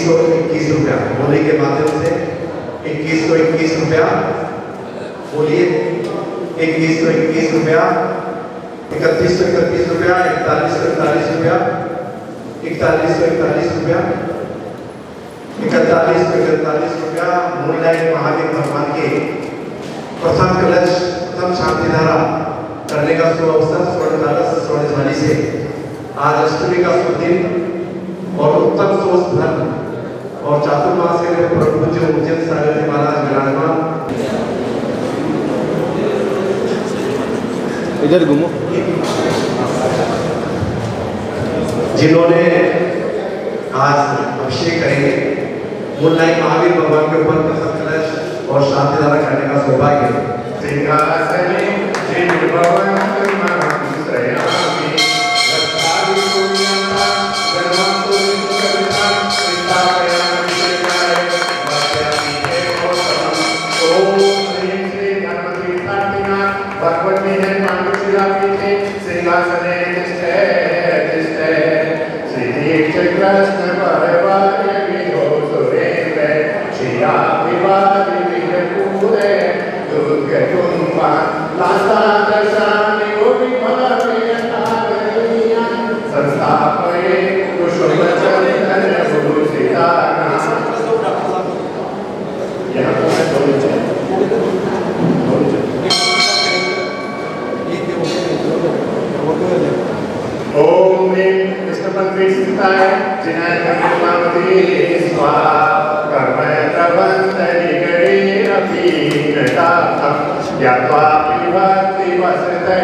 2121 रुपया होली के माध्यम से 2121 रुपया, बोलिए 2121 रुपया, 3131 रुपया, 4141 रुपया, 4141 रुपया, 4141 रुपया। मूललाइन महावीर भगवान के प्रथम कलश प्रथम शांति धारा करने का शुभ अवसर स्वर्ण ध्वनि से आज अष्टमी का शुभ दिन और उत्तम सोच धन और चातुर्मास के लिए परम पूज्य उज्जैन सागर जी महाराज विराजमान। इधर घूमो। जिन्होंने आज अभिषेक करेंगे मूललाइन महावीर भगवान के ऊपर प्रथम कलश और शांति धारा करने का सौभाग्य। सिंहासने जिन्भवन्तं महंसयामि रत्नादि पुण्यता धर्मपुरुषं स्थापयामि शिवाय भक्त्यामि देवोत्तमम्। ओम श्री श्री धर्मतीर्थार्थिना भगवती है पांडुशिलापीठे सिंहासने तिष्ठे तिष्ठे श्रीकृष्ण परवार्य विभो सुरेन्द्र श्रियाभिवादि विजयपूरे दुर्गतुम्बा लासा दशानि गोविमलप्रियतागणीया संस्थापये कुसुमचन्दनभूषितानां। ओम विष्णुपत्नी स्थिताय जिनायकर्मावती स्वाहा कर्म प्रबन्धनि गणेरपीनतातं ज्ञात्वा विभक्ति वसते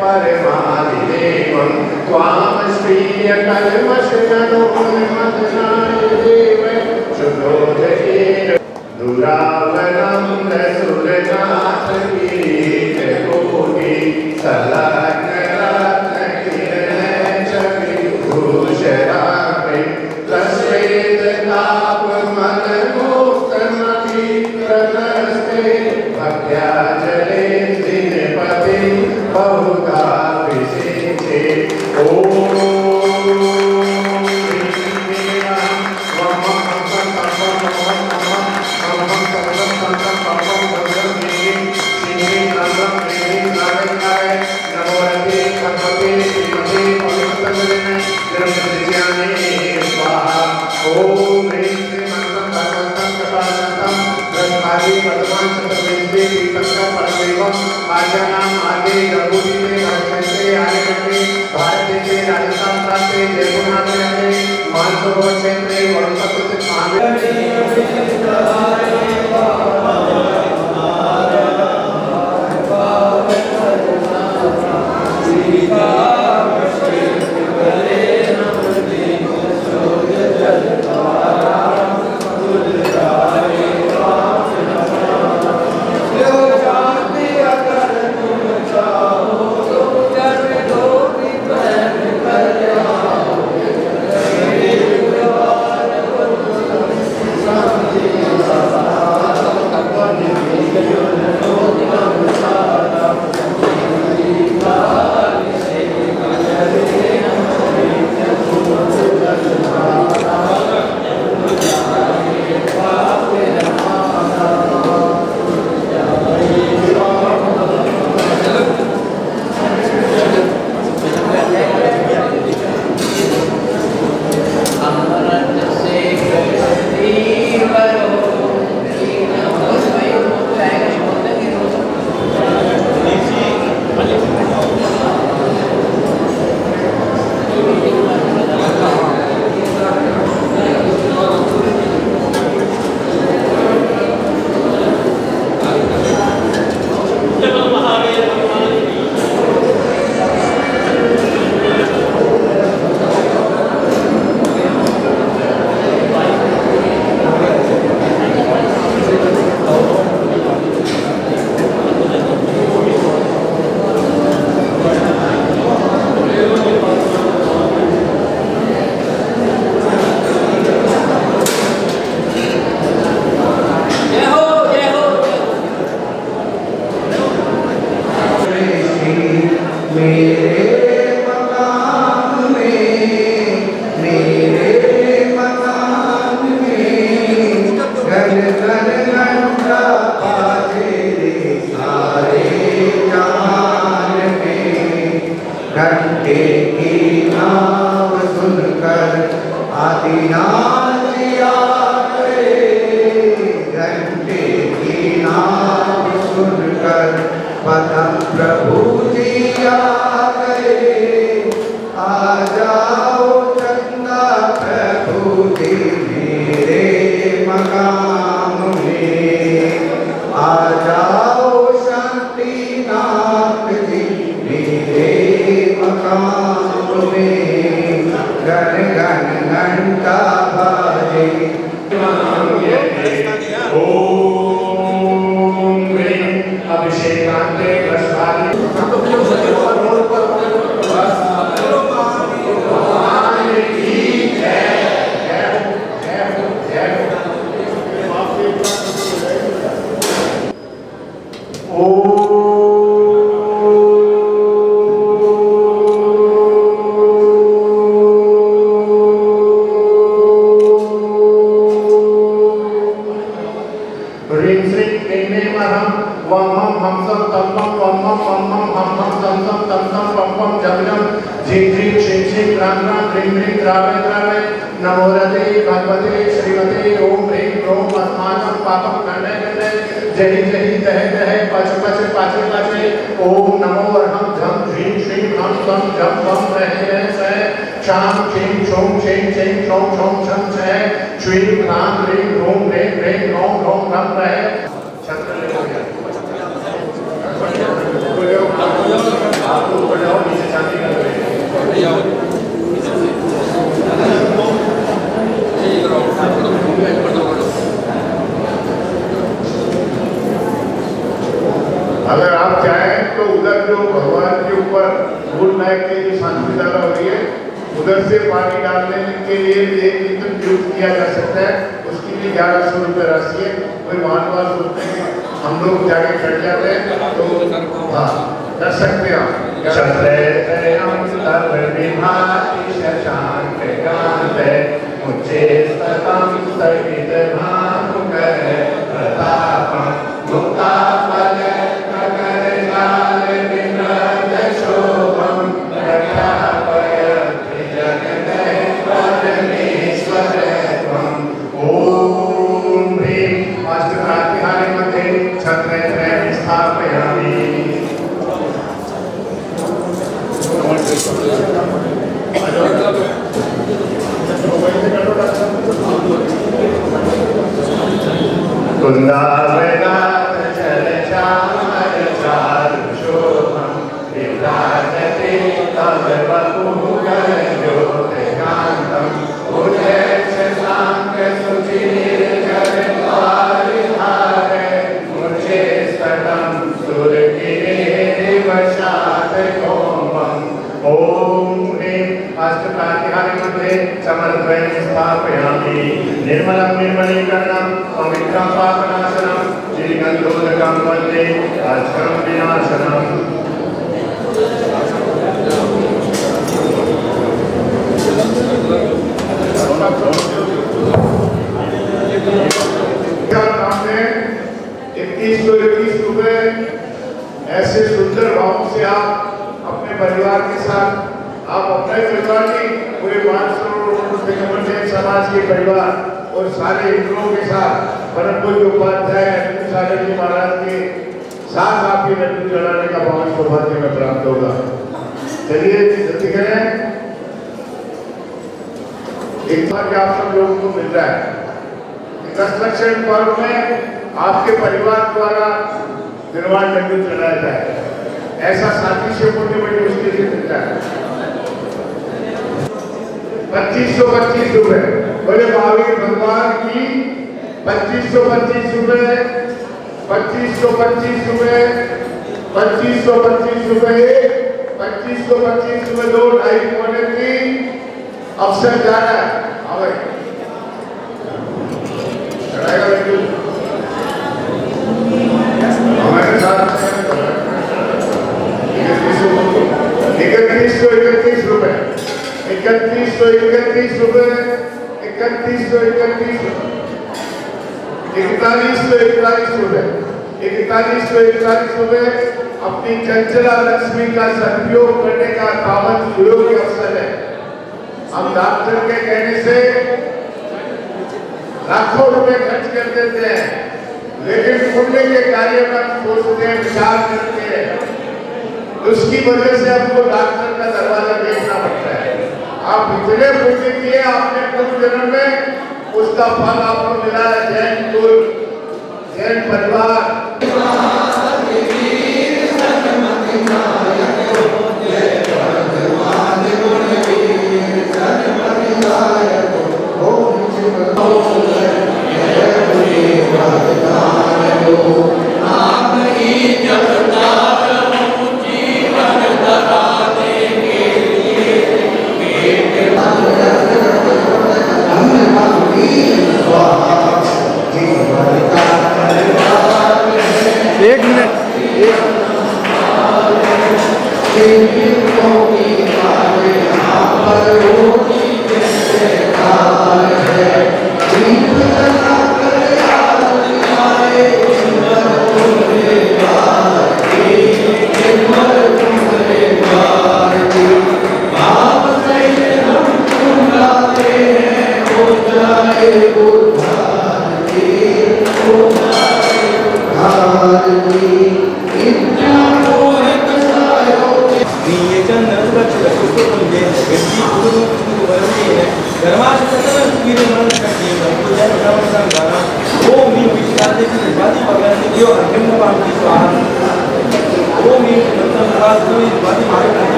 परमादिदेवं त्वां श्रीयकल्मषणोन्मदनाय देव शुद्धोदयेन दुरावनं रसुरनाथ किरीटकोटि वम हम सब तम तम वम हम तम तम तम तम वम जम जम झिं झिं छिं छिं राम राम ह्रीं ह्रीं द्रावे द्रावे नमो रते भगवते श्रीमते ओम ह्रीं क्रोम अस्माकं पापं खण्डय खण्डय जहि जहि तह तह पच पच पाचे पाचे ओम नमो अरहं झं झीं श्रीं हम तम जम वम रहे रहे सह शाम छिं छों छिं छिं छों छों छं छः श्रीं ह्रां ह्रीं ह्रूं ह्रीं ह्रीं ह्रौं ह्रौं रम रहे छत्र ले हो गया आपको ऊपर जाओ नीचे शांति कर रहे अगर आप चाहें तो उधर जो भगवान के ऊपर फूल नायक की जो शांति धारा हो रही है उधर से पानी डालने के लिए 1 लीटर यूज किया जा सकता है। उसकी भी 1100 रुपये राशि है। कोई महानुभाव सोचते हैं हम लोग जाके खड़ जाते हैं तो हाँ कर सकते हैं आप। वृंदावनाथ चल चामर चारु शोभम विभ्राजते तब वपु कर ज्योत कांतम उदेश सांग सुचिर कर द्वारिहारे मुझे सदम सुर गिरे वशात कोमम ओम ह्रीं अष्टप्रातिहार्य मध्ये समन्वयं स्थापयामि निर्मलं निर्मलीकरणं पवित्रं पापनाशनं श्रीगन्धोदकं वन्दे अष्टं विनाशनम् सामने 2121 रुपए ऐसे सुंदर भाव से आप अपने परिवार के साथ आप अपने परिवार की पूरे 500 समाज के परिवार और सारे हिंदुओं के साथ परम पूज्य उपाध्याय सागर जी महाराज के साथ आप ये लड्डू चढ़ाने का बहुत सौभाग्य में प्राप्त होगा। चलिए जल्दी करें। एक बार आप सब लोगों को मिल रहा है कंस्ट्रक्शन पर्व में आपके परिवार द्वारा निर्माण लड्डू चढ़ाया जाए ऐसा साथी से बड़ी मुश्किल से मिलता है। 2525 रुपए बोले महावीर भगवान की 2525 रुपए 2525 रुपए 2525 रुपए 2525 रुपए 2 ढाई पौने की अवसर जा रहा है। भाई चढ़ाएगा लड्डू हमारे साथ 3131 रुपए 3131 रुपए 3131 4141 रुपए 4141 रुपए अपनी चंचला लक्ष्मी का सदुपयोग करने का पावन सुयोग्य अवसर है। हम डॉक्टर के कहने से लाखों रुपए खर्च कर देते हैं लेकिन पुण्य के कार्य पर सोचते हैं विचार करते हैं उसकी वजह से हमको डॉक्टर का दरवाजा देखना पड़ता है। आप इतने पुण्य किए आपने पूर्व जन्म में उसका फल आपको मिला है। जैन कुल जैन परिवार Wow.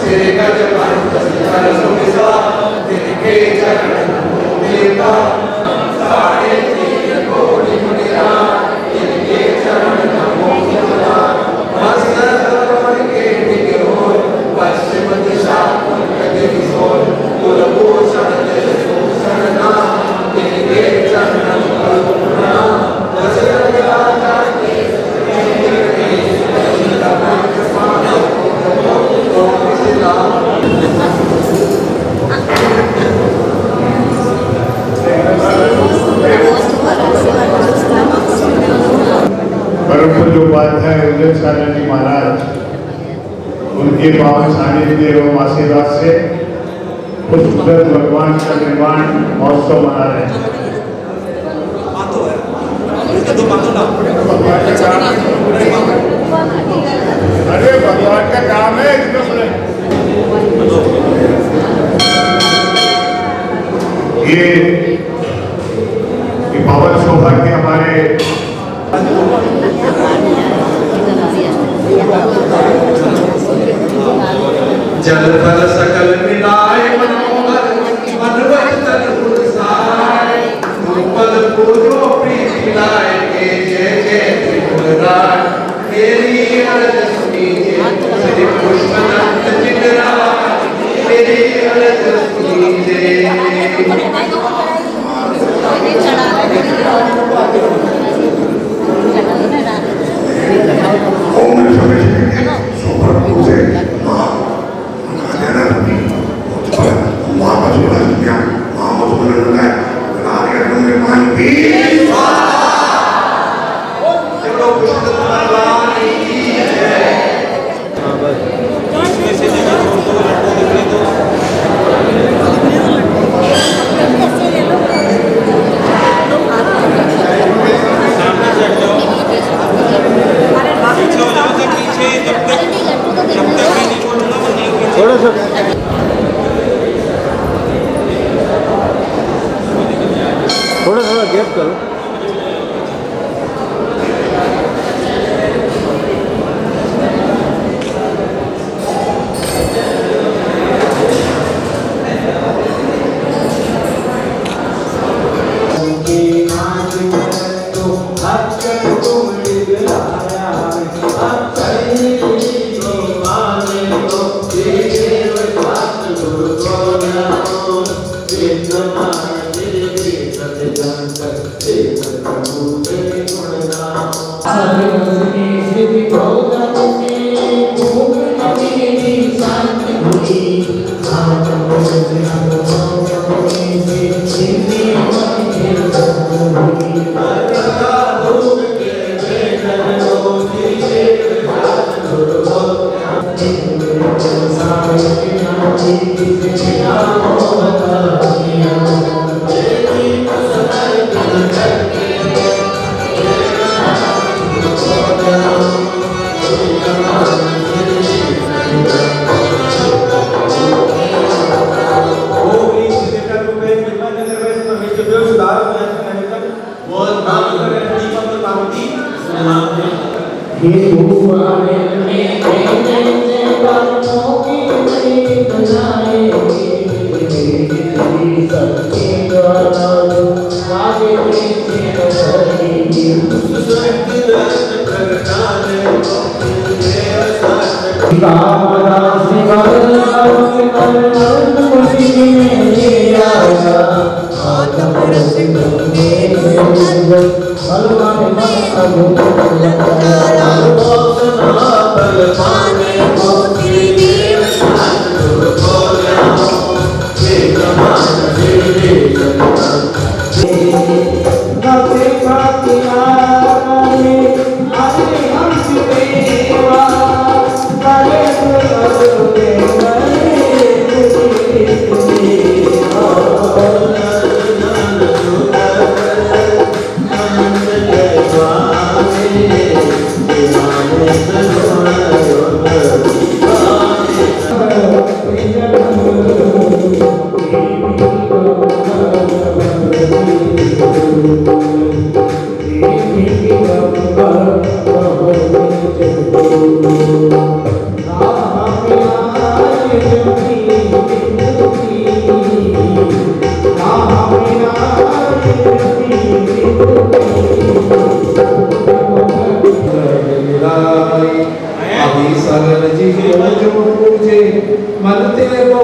Sri जी महाराज उनके पावन सानिध्य एवं आशीर्वाद से पुष्पगंज भगवान का निर्माण महोत्सव मना रहे हैं। अरे भगवान का काम है इसमें ये पावन सौभाग्य हमारे जल फल सकल मिलाए मनोहर मन वचन गुणसाय पद पूजो प्रीति लाए के जय जय त्रिपुराय मेरी अरज सुनीजे श्री पुष्पदंत जिगराय मेरी अरज सुनीजे। थोड़ा गैप करो।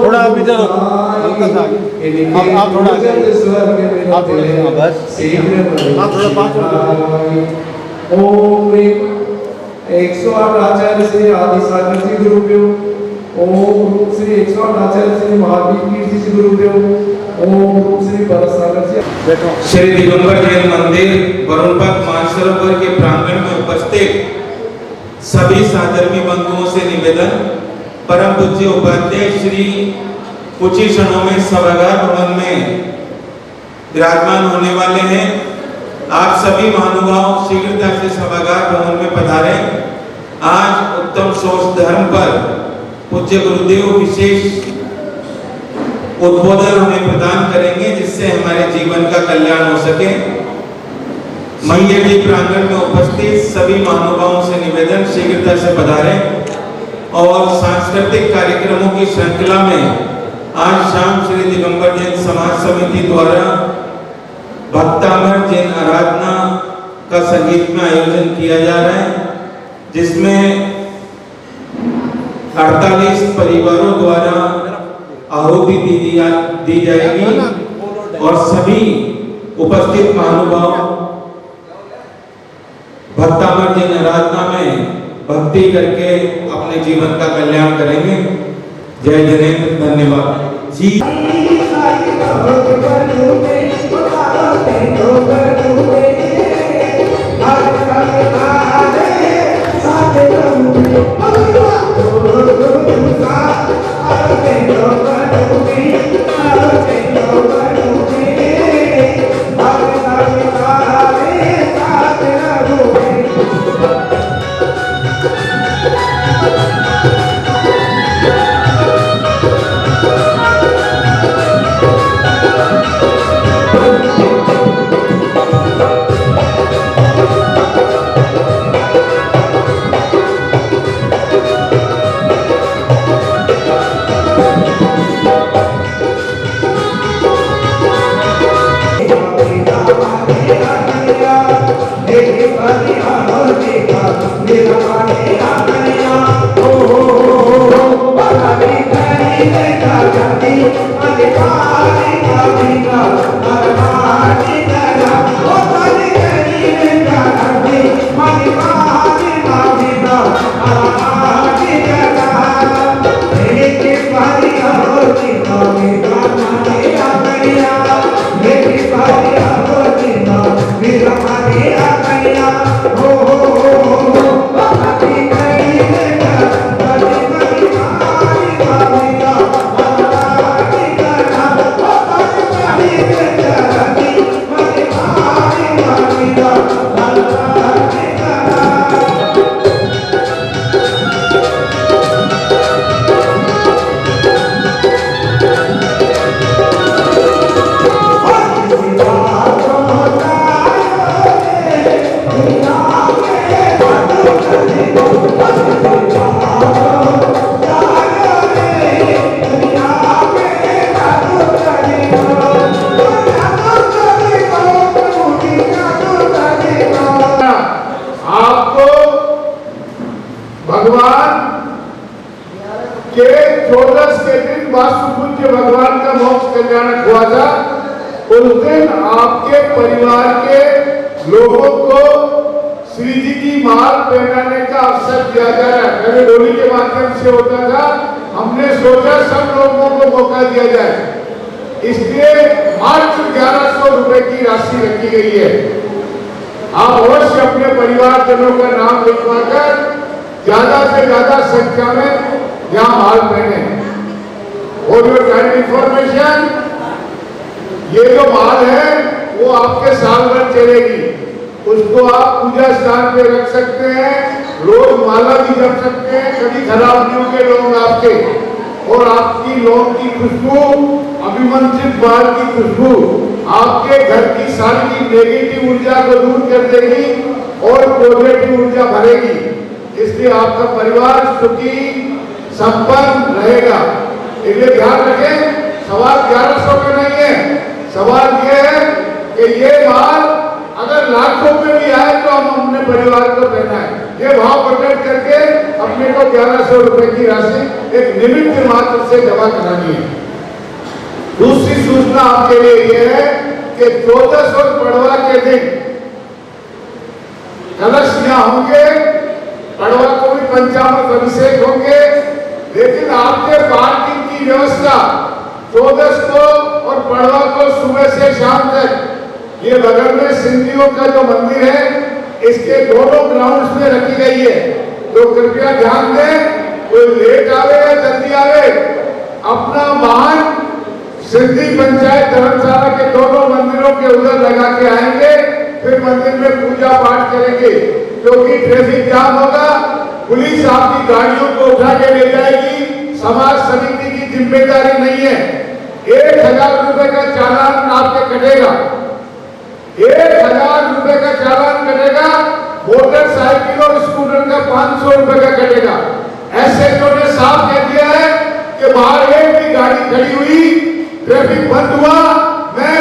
थोड़ा अभी तो आप थोड़ा बस आप थोड़ा 5 ओम 108 आचार्य श्री आदि सागर जी गुरुदेव, ओम श्री 108 आचार्य श्री महावीर कीर्ति जी गुरुदेव, ओम श्री भरत सागर जी। श्री दिगंबर जैन मंदिर वरुणपत मानसरोवर के प्रांगण में उपस्थित सभी साधर्मी बंधुओं से निवेदन, परम पूज्य उपाध्याय श्री कुछ ही क्षणों में सभागार भवन में विराजमान होने वाले हैं। आप सभी महानुभाव शीघ्रता से सभागार भवन में पधारे। आज उत्तम सोच धर्म पर पूज्य गुरुदेव विशेष उद्बोधन हमें प्रदान करेंगे, जिससे हमारे जीवन का कल्याण हो सके। मंगल जी प्रांगण में उपस्थित सभी महानुभावों से निवेदन, शीघ्रता से पधारें। और सांस्कृतिक कार्यक्रमों की श्रृंखला में आज शाम श्री दिगंबर जैन समाज समिति द्वारा भक्तामर जैन आराधना का संगीत में आयोजन किया जा रहा है, जिसमें 48 परिवारों द्वारा आहुति दी जाएगी और सभी उपस्थित महानुभाव भक्तामर जैन आराधना में भक्ति करके अपने जीवन का कल्याण करेंगे। जय जनेन्द्र, धन्यवाद जी। भगवान का मोक्ष कल्याण हुआ था। उस दिन आपके परिवार के लोगों को श्री जी की माल पहनाने का अवसर दिया जा रहा है। पहले डोली के माध्यम से होता था, हमने सोचा सब लोगों को मौका दिया जाए, इसलिए मात्र 1100 रुपए की राशि रखी गई है। आप अवश्य अपने परिवारजनों का नाम लिखवाकर ज्यादा से ज्यादा संख्या में यहाँ माल पहने। और योर काइंड इंफॉर्मेशन, ये जो माल है वो आपके साल भर चलेगी। उसको आप पूजा स्थान पे रख सकते हैं, रोज माला भी जप सकते हैं, कभी खराब नहीं होंगे लोग आपके। और आपकी लौंग की खुशबू, अभिमंत्रित बाल की खुशबू आपके घर की सारी नेगेटिव ऊर्जा को दूर कर देगी और पॉजिटिव ऊर्जा भरेगी। इसलिए आपका परिवार सुखी संपन्न रहेगा। इसलिए ध्यान रखें, सवाल 1100 का नहीं है, सवाल ये है कि ये माल अगर लाखों में भी आए तो हम अपने परिवार को देना है। ये भाव प्रकट करके अपने को 1100 रुपए की राशि एक निमित्त मात्र से जमा करानी है। दूसरी सूचना आपके लिए यह है कि 14 और पड़वा के दिन कलश यहाँ होंगे, पड़वा को भी पंचामृत अभिषेक होंगे, लेकिन आपके पार्किंग की व्यवस्था 14 को और पड़वा को सुबह से शाम तक ये बगल में सिंधियों का जो मंदिर है इसके दोनों ग्राउंड्स में रखी गई है। तो कृपया ध्यान दें, कोई लेट आवे या जल्दी आवे, अपना वाहन सिद्धि पंचायत धर्मशाला के दोनों मंदिरों के उधर लगा के आएंगे, फिर मंदिर में पूजा पाठ करेंगे। क्योंकि ट्रैफिक जाम होगा, पुलिस आपकी गाड़ियों को उठा के ले जाएगी, समाज समिति की जिम्मेदारी नहीं है। 1000 रुपए का चालान आपके कटेगा, 1000 रुपए का चालान कटेगा। मोटरसाइकिल और स्कूटर का 500 रुपए का कटेगा। एसएचओ ने साफ कह दिया है कि बाहर एक भी गाड़ी खड़ी हुई, ट्रैफिक बंद हुआ, मैं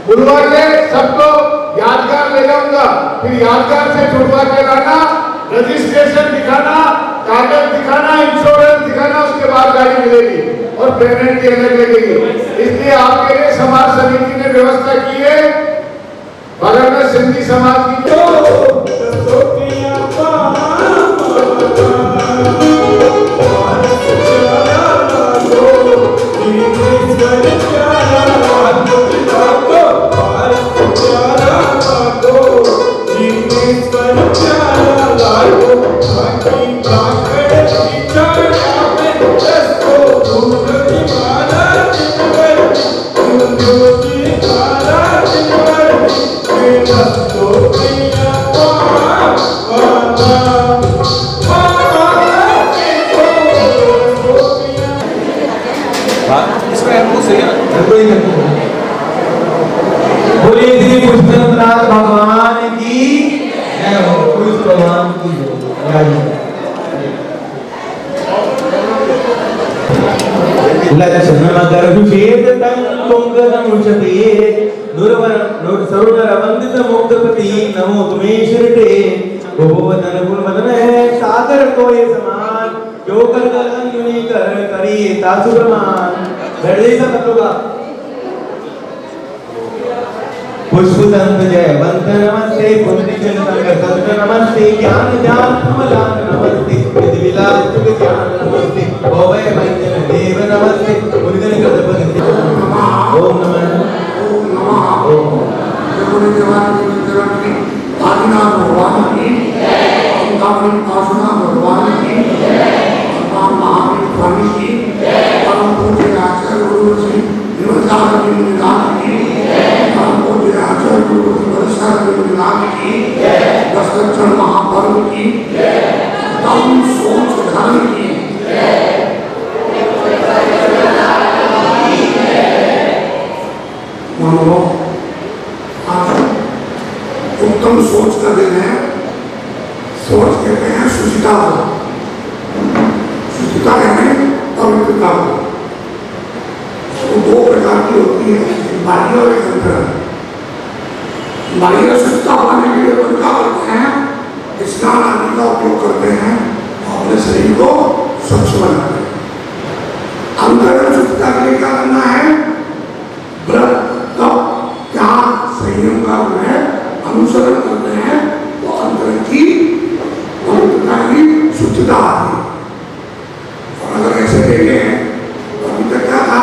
बुलवा के सबको यादगार ले जाऊंगा। फिर यादगार से छुड़वा के लाना, रजिस्ट्रेशन दिखाना, कागज दिखाना, इंश्योरेंस दिखाना, उसके बाद गाड़ी मिलेगी और पेमेंट की अलग लगेगी। इसलिए आपके लिए समाज समिति ने व्यवस्था की है। बगल में सिंधी समाज की बोलिए श्री पुष्पनाथ भगवान की जय हो। पुष्प भगवान की जय। लक्ष्मण गर्भेद तुंगमुचते सरोवर वंदित मुक्तपति नमो तुम्हें शिरटे। गोवदन गुणवदन है सागर को ये समान, जो कर गगन युनि कर करिए तासु प्रमाण। बैठ जाइए सब लोग। पुष्पदंत जय वंत नमस्ते, पुण्यजन संकर संत नमस्ते, ज्ञान ज्ञान कमलान नमस्ते, विधि विलास जुग ज्ञान नमस्ते, भवय भंजन देव नमस्ते, मुनिजन गदपति ओम नमः ओम नमः ओम। जगुनि देवानि देवतानि आदिना भगवान की जय, ओंकारिक पासना भगवान की जय, भगवान महावीर स्वामी की जय, परम पूज्य आचार्य गुरु जी निवृत्तानंद निदान की जय, परम पूज्य आचार्य गुरु वरिष्ठानंद निदान की जय, दशलक्षण महापर्व की जय, तम सोच धर्म की जय। उत्तम सोच का दिन है। सोच कहते हैं सुचिता को, सुचिता यानी पवित्रता को। वो 2 प्रकार की होती है, बाह्य और अंतर। बाह्य शुद्धता पाने के लिए क्या करते हैं, स्नान आदि का उपयोग करते हैं और अपने शरीर को स्वच्छ बनाते हैं। अंतर शुद्धता के लिए क्या करना है, व्रत तप त्याग संयम का अनुसरण करते हैं, तो अंतर की पवित्रता की शुद्धता आती है। और अगर ऐसे देखें तो अभी तक क्या था,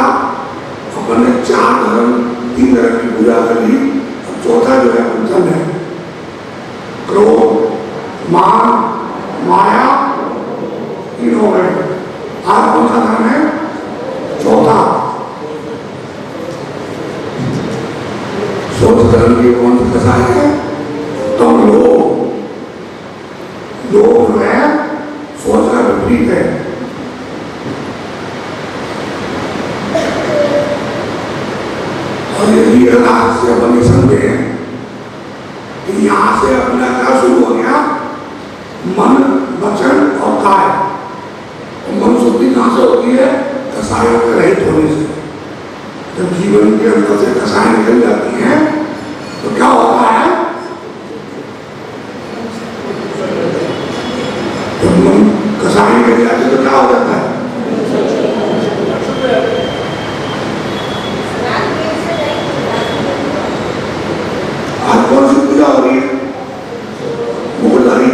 अपन ने 4 धर्म 3 धर्म की पूजा कर ली, और चौथा जो है कुंतल है, क्रोध मान माया, 3 हो गए। आज कौन सा धर्म है, चौथा। सोच धर्म की कौन सी दशा है, तो लोभ जो है सोच का विपरीत है। और यदि आज से अपन ये समझे कि यहाँ से अपना क्या शुरू हो गया, मन वचन और काय। तो मन शुद्धि कहाँ से होती है, कसायों के रहित होने से। जब जीवन के अंदर से कसाय निकल जाती हैं तो क्या होता है, जब मन कसाय निकल जाती तो क्या हो जाता है, आज कौन सी पूजा हो रही है, मुकुटधारी।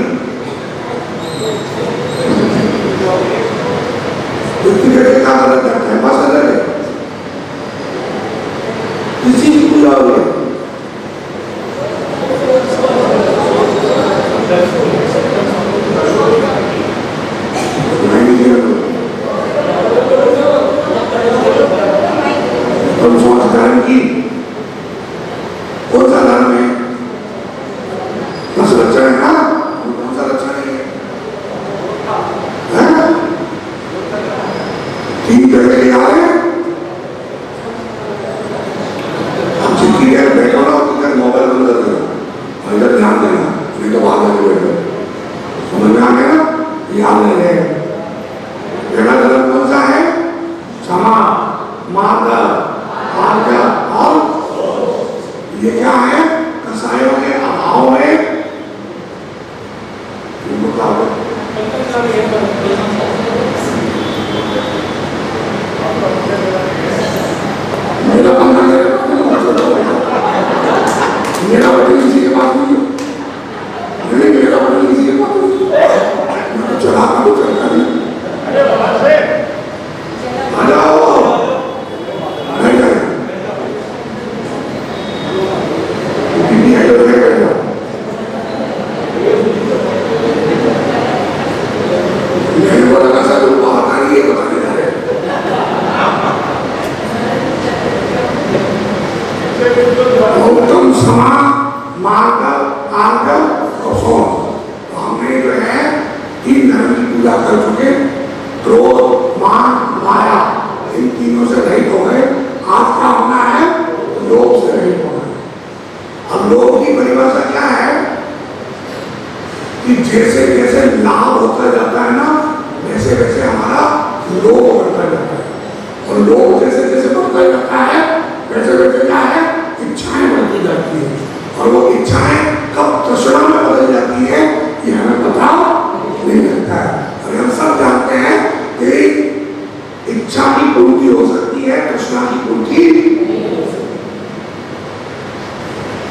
व्यक्ति जगह क्या करना चाहता है, बस अलग है, किसी की पूजा हो रही है। ध्यान में ले। पहला धर्म कौन सा है? क्षमा, मार्ग, भाग्य और ये क्या है? कसायों के अभाव में मेरा बंदा मेरा बटन किसी के पास नहीं, नहीं मेरा बटन किसी के पास नहीं, चला का तो चलता नहीं। आ जाओ, नहीं जाए बीबी आई तो नहीं बैठ जाओ। मैंने बोला था सर वो आता नहीं है, बताने जा रहे उत्तम समा मार्ग आर्ग और सोम। तो हमने जो है 3 धर्म की पूजा कर चुके, क्रोध, मान, माया, इन तीनों से रहित हो गए। आज क्या होना है? लोभ से रहित होना है। अब लोभ की परिभाषा क्या है कि जैसे जैसे लाभ होता जाता है ना, वैसे वैसे हमारा लोभ बढ़ता जाता है, और लोभ जैसे जैसे बढ़ता जाता है वैसे वैसे क्या है? इच्छाएं बढ़ती जाती है, और वो इच्छाएं कब तृष्णा में बदल जाती है ये हमें पता नहीं लगता है। और हम सब जानते हैं कि इच्छा की पूर्ति हो सकती है, तृष्णा की पूर्ति।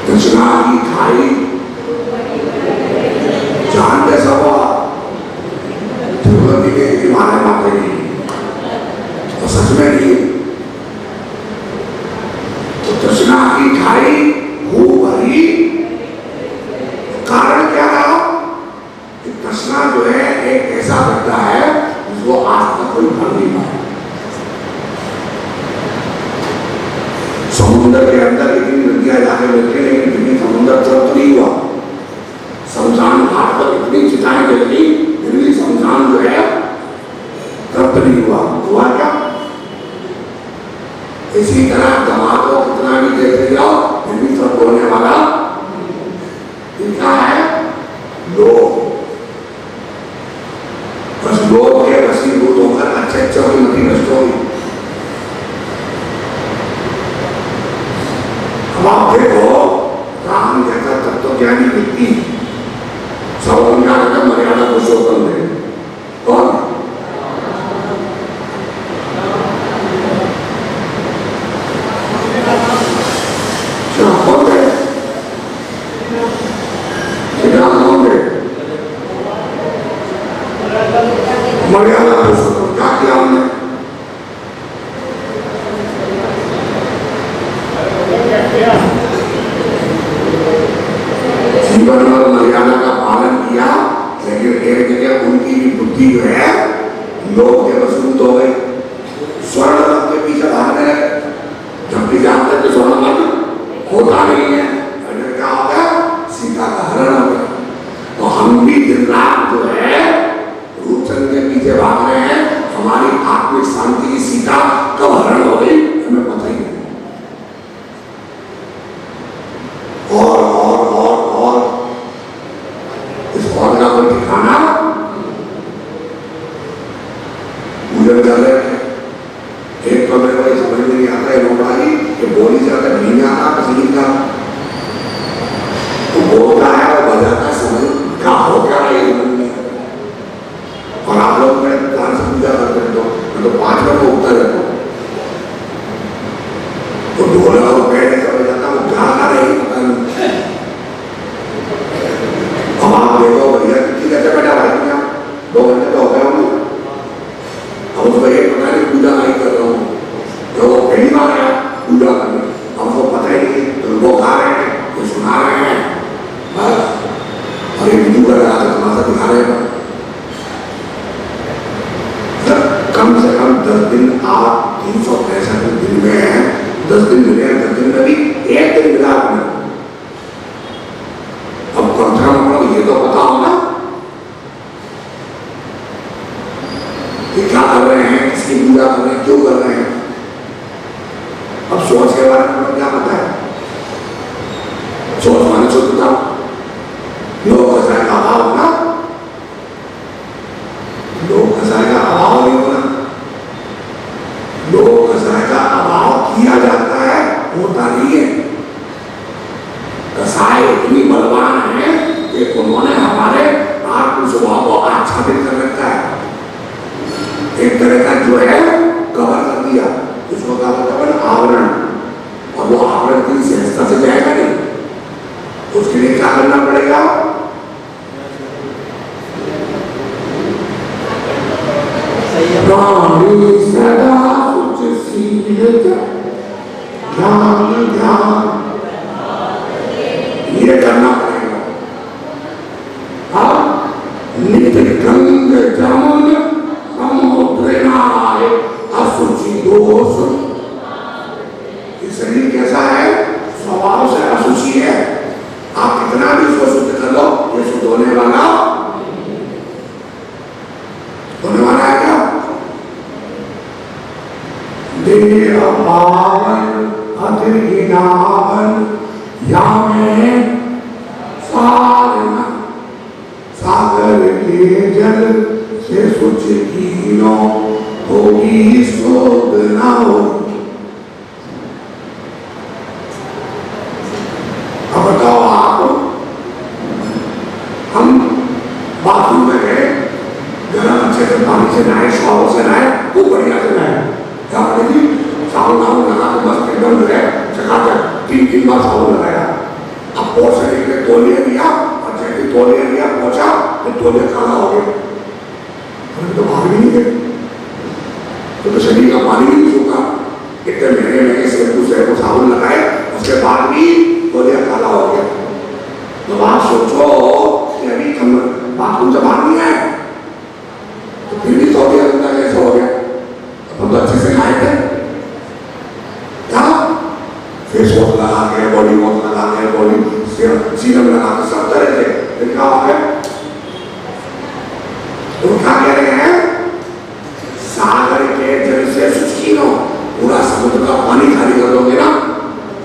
तृष्णा की खाई जानते सब तिरुपति के हिमालय माता जी, तो सच में नहीं। तो तृष्णा की खाई खूब भरी, कारण क्या रहा कि तृष्णा जो है एक ऐसा लगता है जिसको आज तक कोई भर नहीं पाया। समुद्र के अंदर इतनी नदियां जाके मिलती, लेकिन फिर भी समुद्र तृप्त नहीं हुआ। शमशान घाट पर इतनी चिताएं जलती, फिर भी शमशान जो है तृप्त नहीं हुआ। हुआ क्या? इसी तरह दवा को कितना भी देते जाओ फिर भी तृप्त होने वाला क्या है? लोभ। बस लोभ के वशीभूत होकर अच्छे अच्छे उन्नति नष्ट होगी। अब आप देखो, राम जैसा तत्वज्ञानी व्यक्ति सर्वज्ञ का मर्यादा पुरुषोत्तम है कौन? मर्यादा पुरुषोत्तम क्या किया हमने? जीवन में मर्यादा का पालन किया, लेकिन एक जगह उनकी भी बुद्धि जो है लोभ के वसूल हो गई। स्वर्ण रथ के पीछे भागने लगे, जबकि जानते थे स्वर्ण रथ होता नहीं है। क्या हो गया? सीता का हरण हो गया। तो हम भी दिन रात जो है रूपचंद के पीछे भाग रहे हैं, हमारी आत्मिक शांति की सीता कब हरण हो गई हमें पता ही नहीं। और इस बात का कोई ठिकाना पूजन कर रहे थे। एक तो मेरे को समझ में नहीं आता है लोग कि बोली से अगर नहीं आता कसली का तो बोलता है और बजाता है, समझ क्या हो क्या रहा है। और आप लोग मेरे ध्यान से पूजा करते हैं तो 5 मिनट में उठता रहता हूँ, तो ढोला और बैठ कर बजाता हूँ, क्या आ रही पता नहीं। अब आप देखो भैया कितनी कैसे बैठा भाई क्या 2 घंटे तो हो गया हूँ, अब उसको एक पता नहीं पूजा नहीं कर रहा हूँ, तो वो पहली बार आया पूजा करने, हमको पता ही नहीं, तो वो गा रहे हैं, ये सुना रहे हैं बस, और ये वीडियो कर रहा है तमाशा दिखा रहे हैं। कम से कम 10 दिन आप 365 दिन में हैं, 10 दिन मिले हैं, 10 दिन में भी एक दिन मिला आपने। अब कम से कम ये तो पता हो ना कि क्या कर रहे हैं, किसकी पूजा कर रहे हैं, क्यों कर रहे हैं। अब सोच के बारे में क्या पता है? सोच माने शुद्धता, लोग का अभाव ना एक तरह का जो है कवर कर दिया, उसको क्या बोलते हैं आवरण, और वो आवरण की सहजता से जाएगा नहीं, उसके लिए क्या करना पड़ेगा? रानी सदा उच्च शील ध्यान ध्यान, ये करना पड़ेगा। हाँ, नित्य गंग जमुन समुद्रनाय असुचि दोष, ये शरीर कैसा है? स्वभाव से असुचि है। आप कितना भी इसको शुद्ध कर लो, ये शुद्ध होने वाला है क्या? देह पावन अतिर्घिनावन या में सागर के जल से सुच कीनो होगी शोध ना हो। अब बताओ आप, हम बाथरूम में गए, गर्म अच्छे से पानी से नहाए, शावर से नहाए, खूब बढ़िया से नहाए, क्या बोलेगी साबुन लगा के बस एकदम रहे चकाचक, 3 बार साबुन लगाया। अब पोछने के लिए तौलिया लिया, और जैसे तौलिया लिया पोछा तो तौलिया काला हो गया, तो भाग भी नहीं गए, तो शरीर का पानी भी नहीं सूखा। इतने महंगे शैम्पू साबुन लगाए, उसके बाद भी तौलिया काला हो गया। तो आप सोचो कि अभी हम बाथरूम से बाहर नहीं आए, तो फिर भी तौलिया गंदा कैसे हो गया? हम तो अच्छे से खाए थे, क्या फेस वॉश लगा के, बॉडी वॉश लगा के, बॉडी सीरम लगा के, सब तरह से, फिर क्या हो गया? तो क्या कह रहे हैं? सागर के जल से शुचि लो, पूरा समुद्र का पानी खाली कर दोगे ना,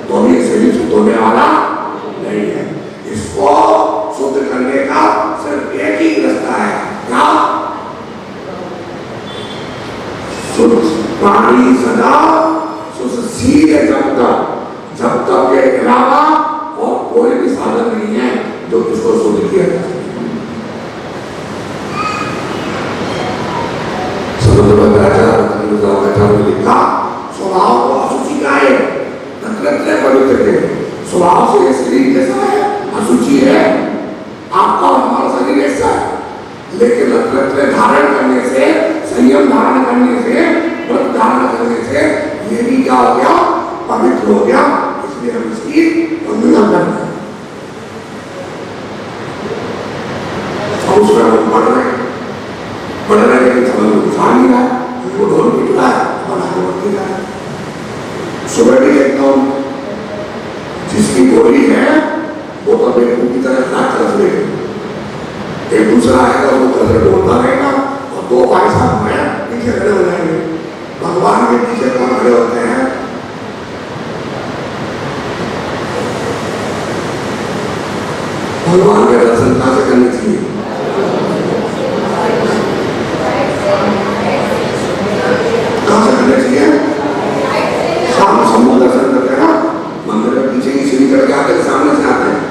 तो भी शरीर शुद्ध होने वाला नहीं है। इसको शुद्ध करने का सिर्फ एक ही रास्ता है, क्या? शुद्ध पानी सदा सुशील है, जब तक के अलावा और कोई भी साधन नहीं है जो इसको शुद्ध किया जा सके। समुद्र में लिखा स्वभाव को अशुचि का है, पवित्र है, स्वभाव से ये शरीर कैसा है? अशुचि है। आपका और हमारा शरीर ऐसा है, लेकिन रत्न धारण करने से, संयम धारण करने से, व्रत धारण करने से ये भी क्या हो गया? पवित्र हो गया। इसलिए हम इसकी वंदना करते हैं। और उसमें हम पढ़ रहे लेकिन समझ में घुसा नहीं रहा है, वो ढोल पीट रहा है, बना के रहा है। सुबह भी देखता हूँ, जिसकी गोली है वो तो बेवकूफ की तरह नाक रख लेगी, एक दूसरा आएगा वो कलर बोलता रहेगा, और 2 भाई साहब में पीछे खड़े हो जाएंगे। भगवान के पीछे कौन खड़े होते हैं? भगवान के दर्शन कहाँ से करने चाहिए? कहाँ से करने चाहिए? शाम समूह दर्शन करते हैं ना, मंदिर के पीछे की सीढ़ी करके आते हैं, सामने से आते हैं।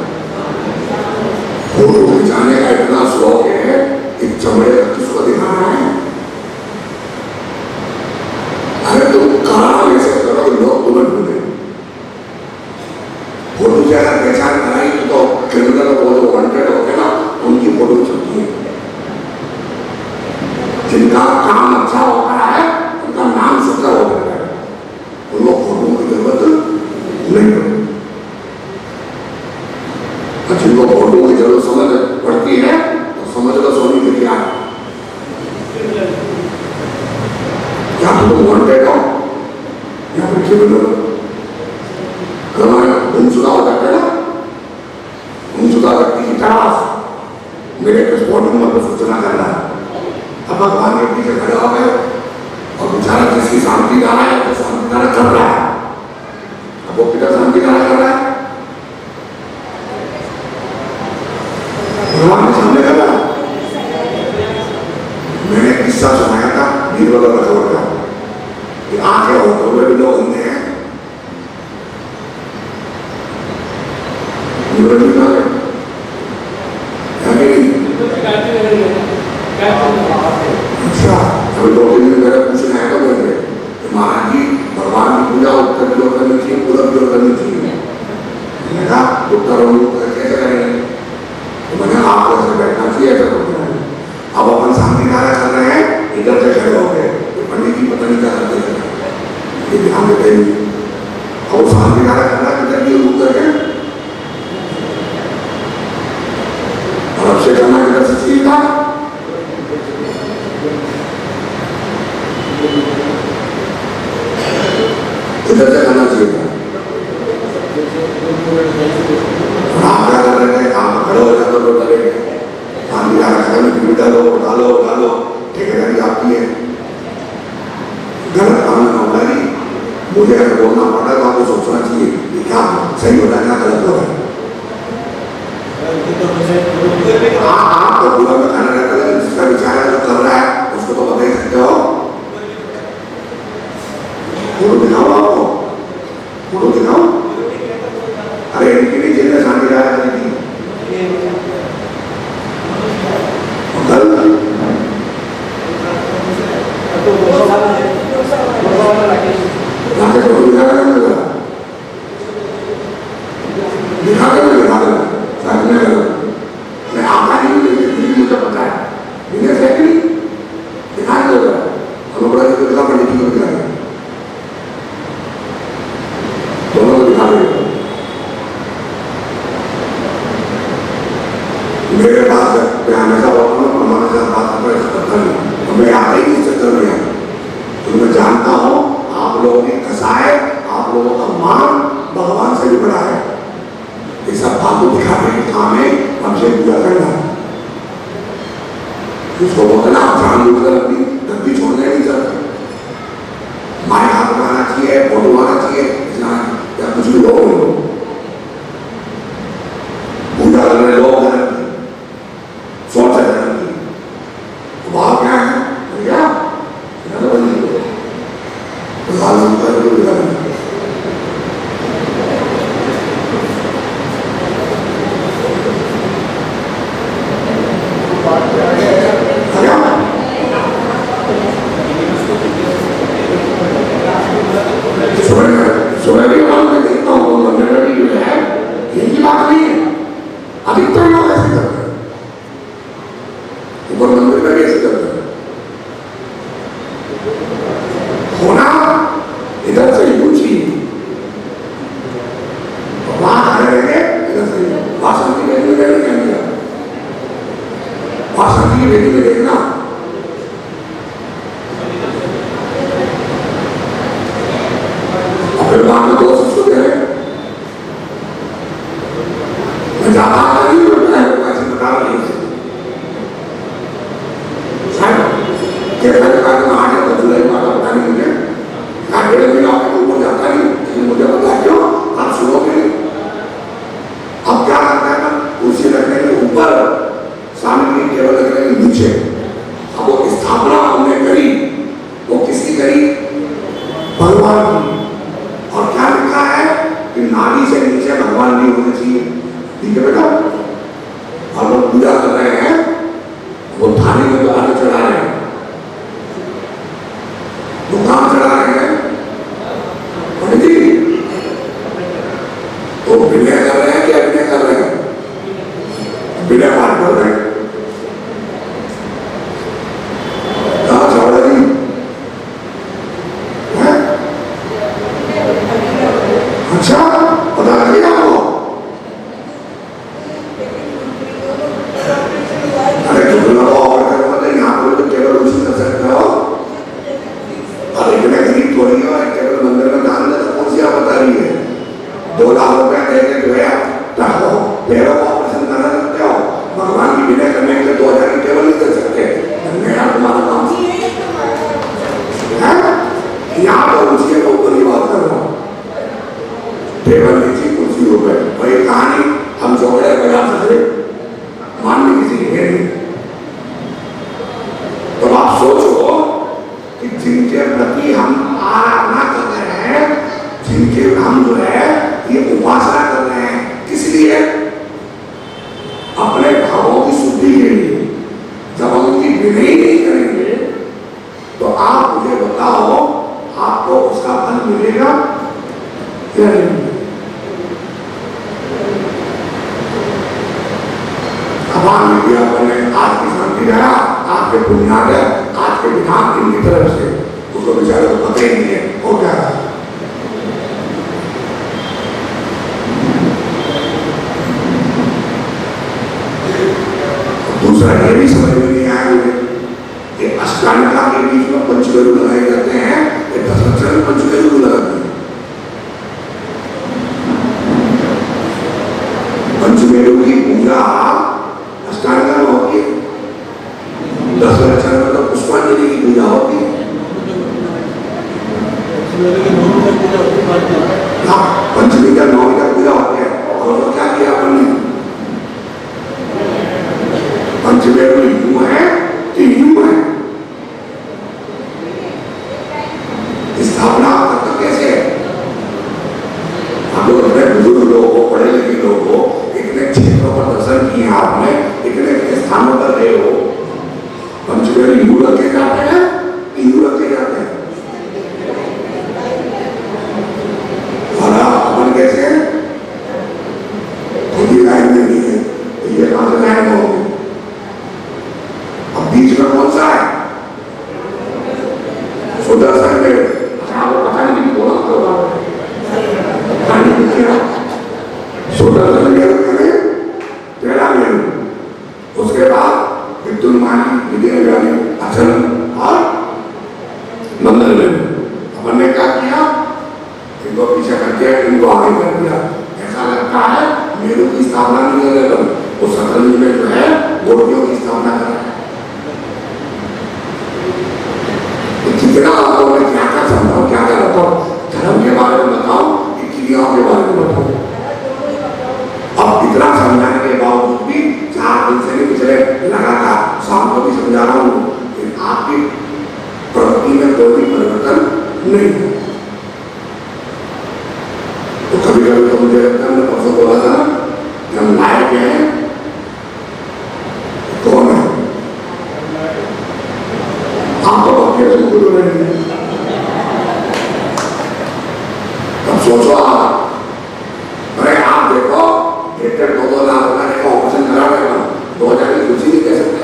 फोटो खिंचाने का इतना शौक है कि चमड़े किसको दिखाना है? अरे तुम कहाँ ऐसे करो लोग तुम्हें ढूंढे। फोटो से अगर पहचान कराई तो क्रिमिनल वो जो वांटेड होते ना, उनकी फोटो चलती है। जिनका काम अच्छा होता है उनका नाम शुद्ध होता है, उनको फोटो की जरूरत नहीं पड़ती। जिनको फोटो की जरूरत समझ पड़ती है तो समझ लो सोनी के क्या तुम वांटेड हो या फिर क्रिमिनल हो। गुमशुदा हो जाते हैं ना, गुमशुदा व्यक्ति की तलाश मेरे को स्पॉट नंबर पर सूचना करना है। अब भगवान के पीछे खड़े हो गए और बेचारा जिसकी शांति ला रहा है तो शांति ला कर रहा है, अब वो पिता शांति ला कर रहा है, भगवान के सामने कर रहा है। मैंने किस्सा सुनाया था बीरबल और रखौर का कि आंखें होते हुए भी लोग अंधे हैं। अच्छा, दो तीन दिन पहले पूछना है तो बोले कि महाराज जी भगवान की पूजा उत्तर की ओर करनी चाहिए, पूर्व की ओर करनी चाहिए। मैंने कहा उत्तर कैसे करेंगे? तो मैंने आपको ऐसे बैठना चाहिए, ऐसा करना है। अब अपन शांति कार्य कर रहे हैं, इधर से खड़े हो गए तो पंडित जी पता नहीं क्या करते हैं, ये ध्यान देते हैं। और शांति कार्य करना किधर की रूप करके और अब से करना किधर से चाहिए था। इधर से करना चाहिए था। आप क्या कर रहे हैं? आप खड़े हो जाते हो करेंगे शांति कार्य करने डालो डालो डालो, ठेकेदारी आपकी है। गलत काम ना होगा नहीं, मुझे अगर बोलना पड़ा तो आपको सोचना चाहिए कि क्या सही हो रहा है, क्या गलत हो रहा है। आप तो पूरा बताना रहता है, जिसका विचार है जो कर रहा है उसको तो बता ही सकते हो। फोटो दिखाओ, आपको फोटो दिखाओ। अरे इनकी भी जेल में शांति कार्य करी थी मैं आता नहीं मुझे पता है, मुझे सेकंड दिखा दो हम बड़ा दिखा पंडित जी को दिखा दोनों को दिखा देगा। मेरे पास मैं हमेशा हमारे बात करता नहीं, मैं आता ही नहीं चक्कर में। तो मैं जानता हूँ आप लोगों की कसाई, आप लोगों का मान भगवान से भी बड़ा है। ये सब फालतू दिखाने के काम है, हमसे पूजा करना। उसको बोलना आप जान लूट कर अपनी गद्दी छोड़ने नहीं चाहते। माया हाथ बनाना चाहिए, फोटो आना चाहिए, या कुछ भी लोग पूजा करने लोग सोच रहे वहां क्या है भैया सुबह भी मैं देखता हूँ मंदिर में जो है इनकी बात नहीं है, अधिकतर लोग ऐसे करते हैं, ऊपर मंदिर में भी ऐसे करते हैं। होना इधर से ही पूछी वहां खड़े रहेंगे, इधर से भाषण की बेटी में क्या दिया, भाषण की बेटी में देखना फिर वहां में दोस्त उसको दे मैं जाता नहीं होता है ऐसे बता नहीं आगे तो जुलाई माता पता नहीं मुझे डेढ़ महीना ऊपर जाता नहीं, लेकिन मुझे पता है क्यों आप सुनोगे नहीं। अब क्या करता है ना, कुर्सी रखने के ऊपर सामने की टेबल रखने के नीचे। अब वो स्थापना हमने करी, वो किसकी करी? भगवान की। और क्या लिखा है कि नाभि से नीचे भगवान नहीं होने चाहिए, ठीक है बेटा। और लोग पूजा कर रहे हैं, वो थाने में तो आगे चढ़ा रहे हैं, वो काम चढ़ा रहे हैं पंडित जी, वो विनय कर रहे हैं कि अभिनय कर रहे हैं? विनय पाठ कर रहे हैं। कहा चौड़ा जी है? अच्छा पता लग गया आपको? अरे क्यों ना और करो, यहाँ पर तो केवल उसी कर सकते हो। और इतने गरीब थोड़ी हो, केवल मंदिर में दान देना कौन सी आप बता रही है? 2 लाख रुपया देके जो है पैरों को ऑपरेशन करना सकते हो, भगवान की विनय करने के लिए 2000 की केवल नहीं कर सकते। नया तुम्हारा काम है, यहाँ तो उसके ऊपर ही बात कर रहा हूँ। टेबल नीचे कुर्सी ऊपर, वही कहानी हम झोपड़े बजा सकते मानने किसी की है नहीं। तो आप सोचो कि जिनके प्रति हम आराधना कर रहे हैं, जिनके हम जो है ये उपासना कर रहे हैं, किस लिए? अपने भावों की शुद्धि के लिए। जब हम उनकी विनय नहीं करेंगे तो आभार मीडिया ने आज की शांति रहा, आपके बुनियाद है, आज के विधान इनकी तरफ से उसको बेचारे को पता ही नहीं है वो क्या रहा। दूसरा ये भी समझ में नहीं आया मुझे कि अष्टांगिका के बीच में पंचमेरु लगाए जाते हैं, ये 10 अक्षर में पंचमेरु लगाते हैं। पंचमेरु की पूजा अष्टांगिका में होती है, 10 अक्षर में तो पुष्पांजलि की पूजा होती है। हाँ, पंचमी का 9 का पूजा होती है। और वो क्या किया अपन ने? पंचमेरु यूं है कि यूं है, स्थापना तब कैसे है? आप लोग इतने बुजुर्ग लोग हो, पढ़े लिखे लोग हो, इतने क्षेत्रों पर दर्शन किए आपने, इतने स्थानों पर गए हो, पंचमेरु यूं रखे जाते हैं, यूं रखे जाते हैं। और अपन कैसे खुद ही लाइन में नहीं है, ये कहां से लाइन में होगी? अब बीच में कौन सा है? सुदर्शन में आपको पता नहीं बोला तो सुदर्शन में तेरा मेरू, उसके बाद विद्युन्मानी, विद्यानी, अचल और मंगल में अपन ने क्या किया? इनको पीछे करके इनको आगे कर दिया। ऐसा लगता है मेरू की स्थापना नहीं कर रहे, वो शतरंज में जो है मूर्तियों की स्थापना कर रहा है। कितना आपको मैं क्या क्या समझाऊं, क्या क्या बताऊं, धर्म के बारे में बताऊं कि क्रियाओं के बारे में बताऊं। अब इतना समझाने के बावजूद भी 4 दिन से पिछले लगातार शाम को भी समझा रहा हूं कि आपकी प्रवृत्ति में कोई भी परिवर्तन नहीं है। तो कभी कभी तो मुझे लगता है, मैंने परसों बोला था कि हम लायक हैं, कौन है? आप तो बच्चे से गुरु नहीं है। तब सोचो आप, अरे आप देखो डेढ़ 2 लाख रुपए का ऑपरेशन करा रहे हो, 2000 की कुछ ही नहीं कह सकते।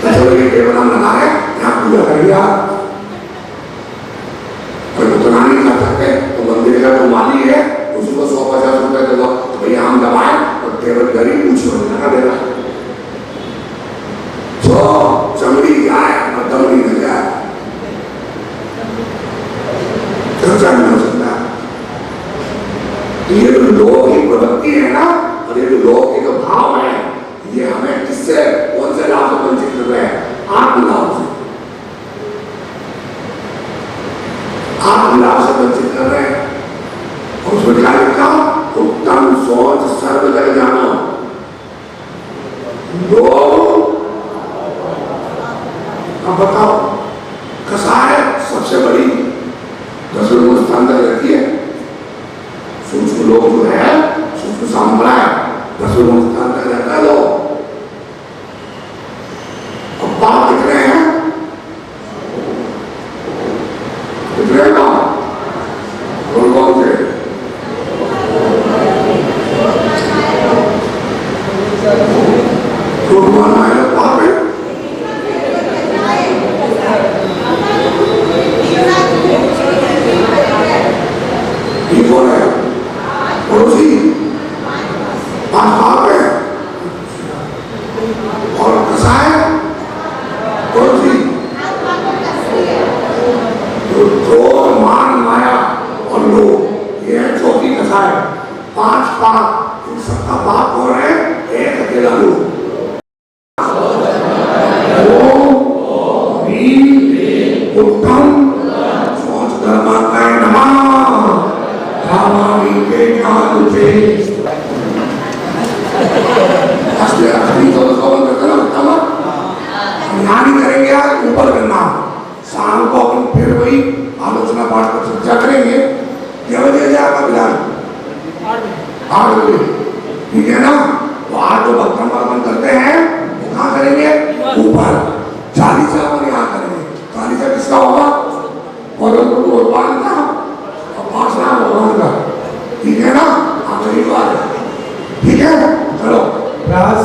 चलो ये टेबल हम लगा रहे हैं, यहाँ पूजा कर लिया, कोई उतना नहीं कर सकते तो मंदिर का जो माली है उसी को 100-50 रुपए दे दो, तो भैया हम दबाए और टेबल गरीब कुछ लगा देना। चमड़ी जाए और दमड़ी न जाए, खर्चा नहीं हो सकता। ये जो लोग की प्रवृत्ति है ना, और ये जो लोग के जो भाव है, ये हमें किससे, कौन से लाभ से वंचित कर रहे हैं? आत्मलाभ से, आत्मलाभ से वंचित कर रहे हैं। और उसमें क्या लिखा? उत्तम सोच सर्व जग जानो। अब बताओ, कसाय सबसे बड़ी 10वें स्थान तक रहती है, सूक्ष्म लोग जो है, सूक्ष्म संप्रदाय 10वें स्थान तक रहता है लोग। अब बाप कितने हैं? कितने हैं बाप? कौन से? बाप है। ये कौन है? पड़ोसी? 5 बाप है। और कसाय पड़ोसी। तो क्रोध, मान, माया और लोभ, ये है चौथी कसाय। 5 पाप, इन सबका बाप कौन है? एक अकेला लोग। उत्तम सोच धर्मात्माय नमः भावामी के ज्ञान से असली तो उसको बंद करना उत्तम ज्ञान करेंगे यार, ऊपर करना। शाम को अपन फिर वही आलोचना पाठ पर चर्चा करेंगे। क्या बजे आपका बिलाल? 8 बजे, ठीक है ना? तो आज जो भक्तन करते हैं वो कहाँ करेंगे? ऊपर। 40 अपन यहाँ करेंगे। 40 किसका होगा? और भगवान का और 5 भगवान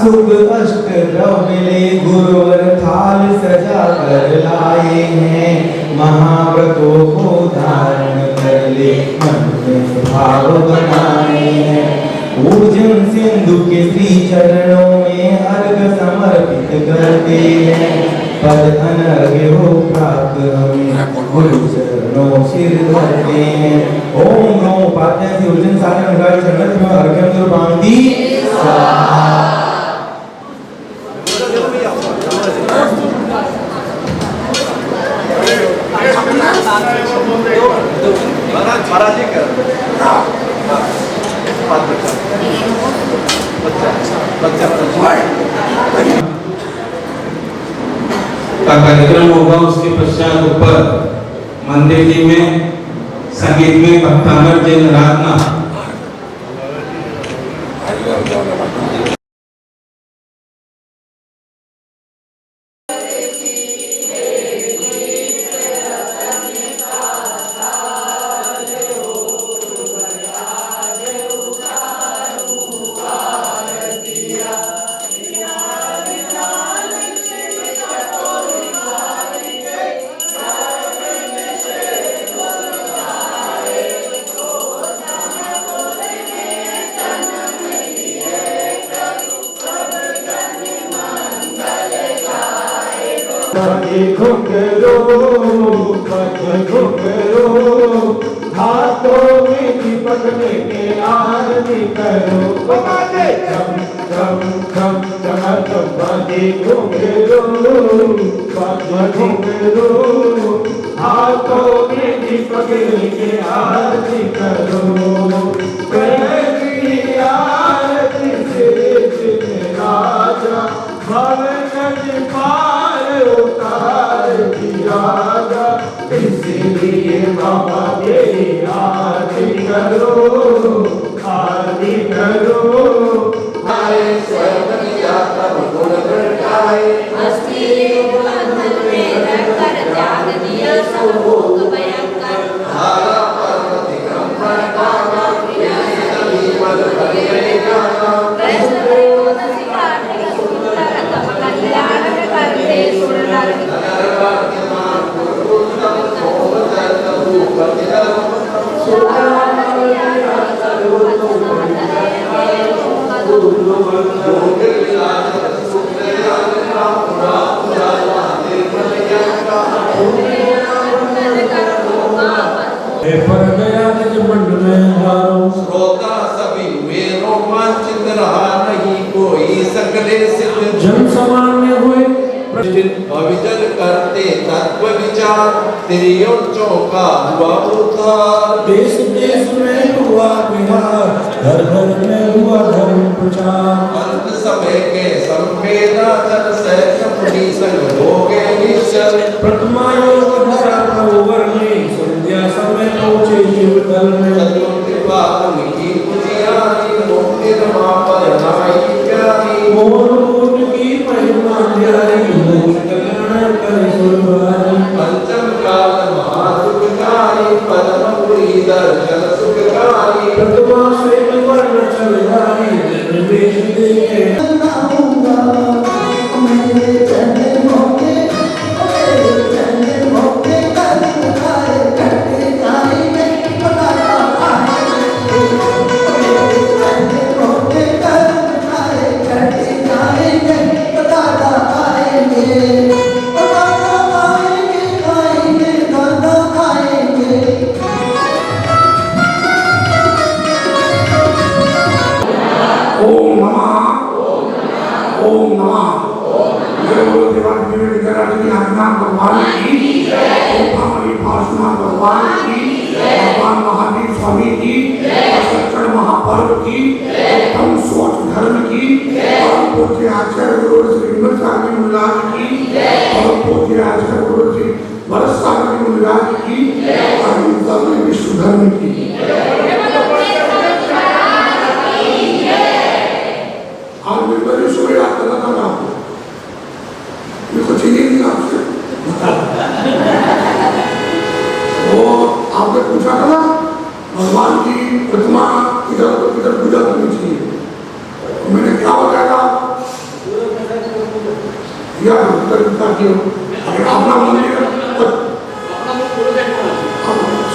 शुभ अष्ट द्रव्य ले गुरुवर थाल सजा कर लाए हैं। महाव्रतों को धारण कर ले मन में भाव बनाए हैं। पूजन सिंधु के श्री चरणों में अर्घ समर्पित करते हैं। पद अनर्घ्य हो प्राप्त हमें गुरु चरणों सिर धरते हैं। ओम नमो पाद्य उर्जन साधन अनुराग चरण में अर्घ्यम दुर्भांति स्वाहा। महाराज जी कर का कार्यक्रम होगा। उसके पश्चात ऊपर मंदिर जी में संगीत में भक्तामर जैन आराधना। हाथों में दीपक लेके आरती करो। खम खम खम चमक बाजे घुंघरू घुंघरू। हाथों में दीपक लेके आरती करो। पहली आरती से राजा भवन पार उतार दिया। इसलिए बाबा तेरी आरती करो आरती करो। आए स्वयं किया तब गुण प्रगटाए। अस्थि बंधन में रहकर त्याग दिया सब भोग भयंकर। धारा पर्वत क्रम गाना सभी मल बलिए गाना। कृष्ण प्रयोद सिखाते सुंदर तप कल्याण करते सुर नर। श्रोता सभी हुए रोमांचित रहा नहीं कोई सकले सिद्ध। जन सामान्य हुए अविचल करते तत्व विचार। त्रियों चौका हुआ उद्धार। देश देश में हुआ विहार घर घर में हुआ धर्म प्रचार। अंत समय के संवेदा जन सैन्य पुनी संग हो गए निश्चल। प्रतिमा योग धरा प्रभुवर में संध्या समय पहुंचे शिव दल में। कृपा उनकी पुजियारी मुक्ति रमा पर नाई प्यारी। मोर की महिमा न्यारी मोर कल्याण करे सुरवारी। पंचम काल महासुखकारी परम पुरी दर्शन सुखकारी। प्रतिमा से वर्ण चल जाई निर्देश देखे। ओम नमः जय बोलो देवादिदेव विद्याराजनी आदिनाथ भगवान की। ओम हमारी पार्श्वनाथ भगवान की। भगवान महावीर स्वामी की। सच्चर महापर्व की। उत्तम सोच धर्म की। परम पूज्य आचार्य गुरु श्री हिम्मत सागर मुनिराज की। परम पूज्य आचार्य गुरु श्री भरत सागर मुनिराज की। अहिंसा में विश्व धर्म की। आज मैं बड़ी सुबह याद करना था आपको। ये कुछ ही नहीं आपसे। वो आपने पूछा था ना भगवान की प्रतिमा इधर पूजा करनी चाहिए। मैंने क्या बताया था अपना मंदिर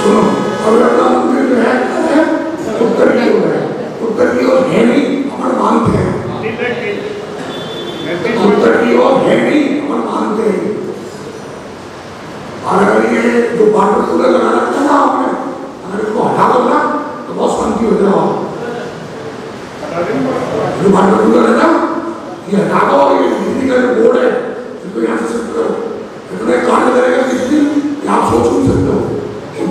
सुनो, अभी अपना मंदिर जो है उत्तर की ओर है, उत्तर की ओर है नहीं, अपन मानते हैं उत्तर की ओर है नहीं, अपन मानते हैं। और अगर ये जो वाटर कूलर लगा रखा है ना आपने, अगर इसको हटा दो ना तो बहुत शांति हो जाएगा। जो वाटर कूलर है ना, ये हटा दो, ये बिजली का जो बोर्ड है इसको यहाँ से शिफ्ट करो, इतने कांड करेगा बिजली आप सोच नहीं सकते हो।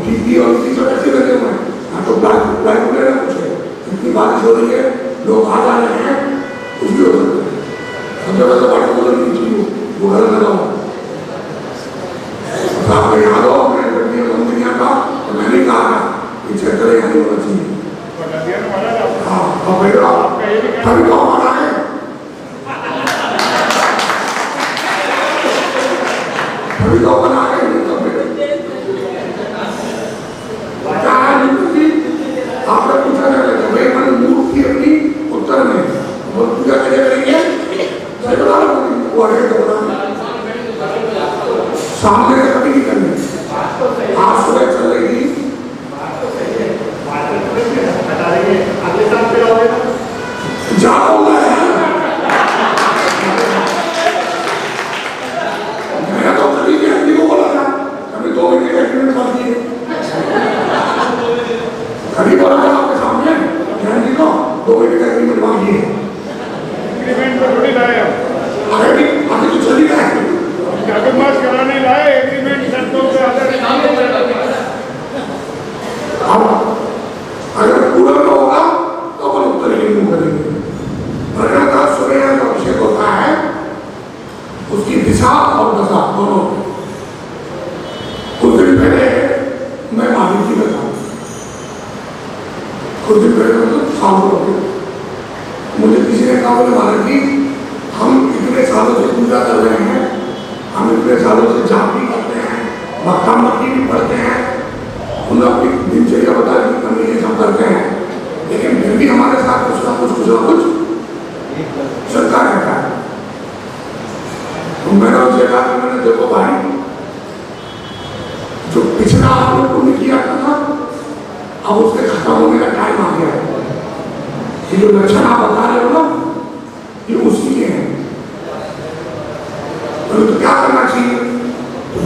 टीवी और इसी सब ऐसे लगे हुए हैं, यहाँ तो प्लाई वगैरह कुछ है, इतनी बारिश हो रही है, लोग आ जा रहे हैं, कुछ भी हो सकता है। सब जगह तो वाटर कूलर नहीं चाहिए, वो घर लगा हुआ। आपको याद हो अपने कंपनियां का, तो मैंने कहा कि क्षेत्र यहाँ नहीं होना चाहिए। हाँ, कभी तो हमारा है, कभी तो बना है, आपने पूछा ना भाई मैंने मूर्ति अपनी उत्तर में वो पूजा कैसे करेंगे, वो है तो सामने से कभी नहीं करनी। आज सुबह चल रही थी, जाओगे मैं तो कभी भी हिंदी को बोला था, कभी 2 महीने का एग्रीमेंट कर दिए, कभी बोला था आपके सामने हिंदी को 2 महीने का एग्रीमेंट मांगिए। एग्रीमेंट तो थोड़ी लाए अभी तो चली गए चातुर्मास कराने लाए, एग्रीमेंट शर्तों पे आधारित। अब अगर पूरा में होगा तो अपन उत्तर हिंदू करेंगे। प्रणता सूर्य का अभिषेक होता है, उसकी दिशा और दशा दोनों। कुछ दिन पहले मैं महावीर जी में था, कुछ दिन पहले मतलब शाम को मुझे किसी ने कहा बोले महाराज जी हम इतने सालों से पूजा कर रहे हैं, हम इतने सालों से जाप भी करते हैं, भक्तामृति भी पढ़ते हैं, उन्हें अपनी दिनचर्या बता दी, हम ये सब करते हैं, लेकिन फिर भी हमारे साथ कुछ ना कुछ चलता रहता है। तो मैंने उनसे कहा कि मैंने देखो भाई, जो पिछला आपने पुण्य किया था अब उसके खत्म होने का टाइम आ गया है। ये जो लक्षण आप बता रहे हो ना, ये उसी के हैं। तो क्या करना चाहिए? तो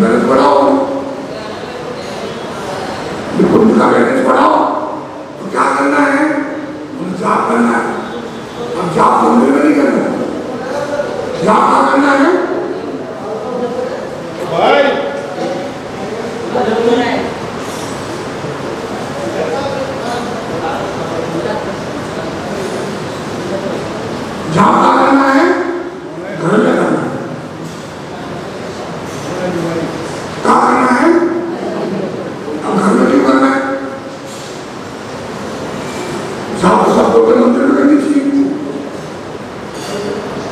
बैलेंस बढ़ाओ, पुण्य का बैलेंस बढ़ाओ। तो क्या करना है? जाप करना है। अब जाप मंदिर में नहीं करना है, जाप क्या करना है भाई? जाप क्या करना है? घर में करना है। क्या करना है? अब घर में क्यों करना है? जाप तो सब लोग मंदिर में करनी चाहिए।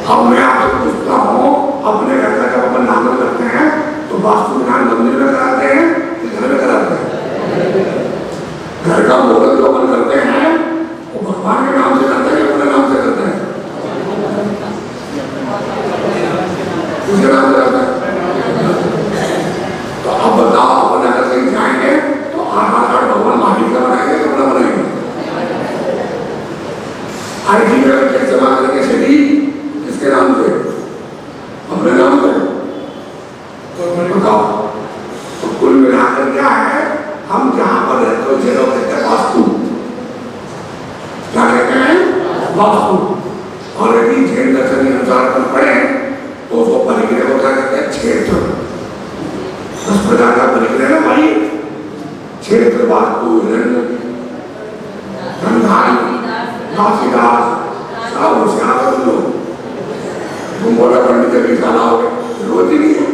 अब मैं आपसे पूछता हूँ, अपने घर का जब अपन नाम करते हैं तो वास्तु ज्ञान मंदिर में कराते हैं कि घर में कराते हैं? घर का मुहूर्त जो अपन करते हैं वो भगवान के नाम से करते हैं, अपने नाम से करते हैं, उसके नाम से करते हैं। तो अब बताओ, अपन अगर कहीं जाएंगे तो आधार कार्ड भगवान महावीर का बनाएंगे कि अपना बनाएंगे? आईडी में टैक्स जमा करके सिटी किसके नाम से? अपने नाम से। बताओ, तो कुल मिलाकर क्या है, हम जहां पर रहते हो जिसे लोग कहते हैं वास्तु, क्या कहते हैं? वास्तु। और यदि जैन दर्शन के अनुसार अपन पढ़े तो उसको परिग्रह को क्या कहते हैं? क्षेत्र। 10 प्रकार का परिग्रह है भाई, क्षेत्र, वास्तु, हिरण्य, गंधारी, घासीदास, सब होशियार हो तुम लोग। तुम बोला पंडित जी साला हो गए, रोज ही नहीं है,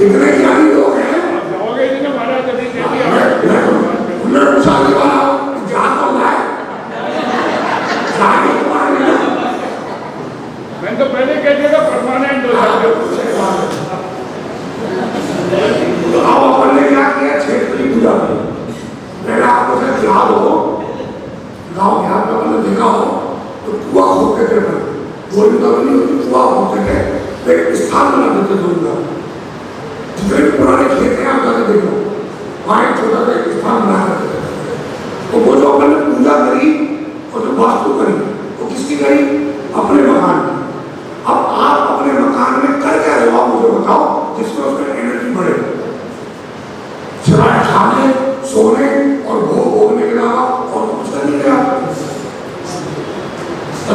इतने ज्ञानी लोग हैं। जाओगे जी ना महाराज, अभी कह दिया उन्हें उछालने वाला जान तो है, जान तो मारने का। मैंने तो पहले कह दिया था परमानेंट हो जाएगा। अब अपन ने क्या किया? क्षेत्र की पूजा की। पहले आपको शायद याद हो, गाँव देहात में मैंने देखा हो तो कुआ खोदते थे, बोली तो नहीं होती, कुआ खोदते थे, स्थान बना देते दूंगा। जितने भी पुराने खेत हैं आप जाके देखो, वहाँ एक छोटा सा एक स्थान बना देते थे। तो वो जो अपन ने पूजा करी और जो वास्तु करी वो किसकी करी? अपने मकान की। अब आप अपने मकान में कर क्या रहे हो, आप मुझे बताओ, जिसमें उसमें एनर्जी बढ़े। सिवाय खाने, सोने और भोग भोगने के अलावा और कुछ कर नहीं रहा।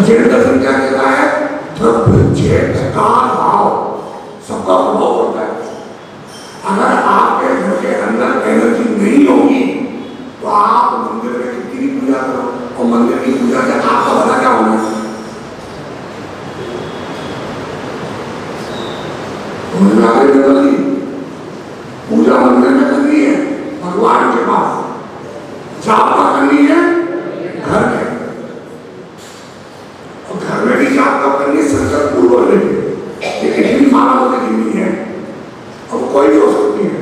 जैन दर्शन क्या कहता है? भाव सबका प्रभाव होता है। अगर आपके घर के अंदर एनर्जी नहीं होगी तो आप मंदिर में कितनी भी पूजा करो, और मंदिर की पूजा से आपका भला क्या होना है? पूजा मंदिर में करनी है, भगवान के पास। जापा करनी है घर में, और घर में भी जापा करनी है संकल्प पूर्वक लेके। इतनी मानव नहीं है, अब कोई भी हो सकती है।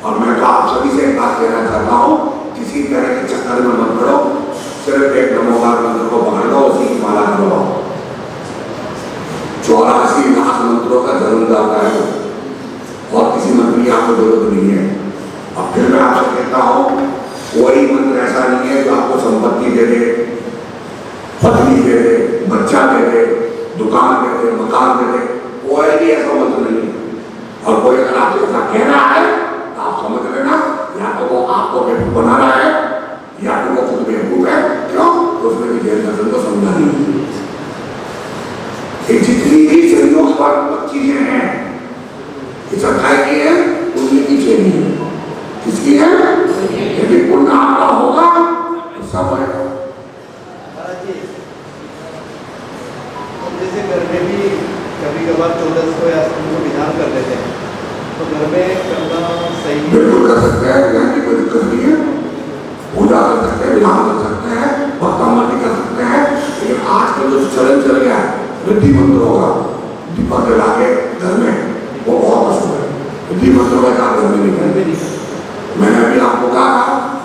और मैं तो आप सभी से एक बात कहना चाहता हूँ, किसी तरह के चक्कर में मत पड़ो, सिर्फ एक नमोकार मंत्र को पकड़ लो, उसी की माला करो। 84 लाख मंत्रों का जन्मदाता है, और किसी मंत्र की आपको जरूरत नहीं है। अब फिर मैं आपसे कहता हूँ, कोई मंत्र ऐसा नहीं है जो आपको संपत्ति दे दे, पत्नी दे दे, बच्चा दे दे, दुकान दे दे, मकान दे दे, कोई भी ऐसा मंत्र नहीं है। और कोई अगर आपसे ऐसा कह रहा है तो आप समझ लेना, या तो वो आपको बेवकूफ बना रहा है, या तो वो खुद बेवकूफ है। क्यों? तो उसने भी जैन दर्शन को समझा नहीं। जितनी भी संयोगवाद चीजें हैं, ये सच्चाई की है, उनकी पीछे नहीं है। किसकी है? यदि पुण्य आपका होगा तो सब होगा। जैसे घर में भी कभी कभार 14 या 16 विधान कर देते हैं, तो घर में करना सही है? बिल्कुल कर सकते हैं, यहाँ की कोई दिक्कत नहीं है। पूजा कर सकते हैं, विधान कर सकते हैं, भक्तामृति कर सकते हैं। लेकिन आजकल जो चलन चल गया है रिद्धि मंत्रों का, दीपक जला के घर में, वो बहुत मशहूर है। रिद्धि मंत्रों का काम घर में नहीं करते। मैंने अभी आपको कहा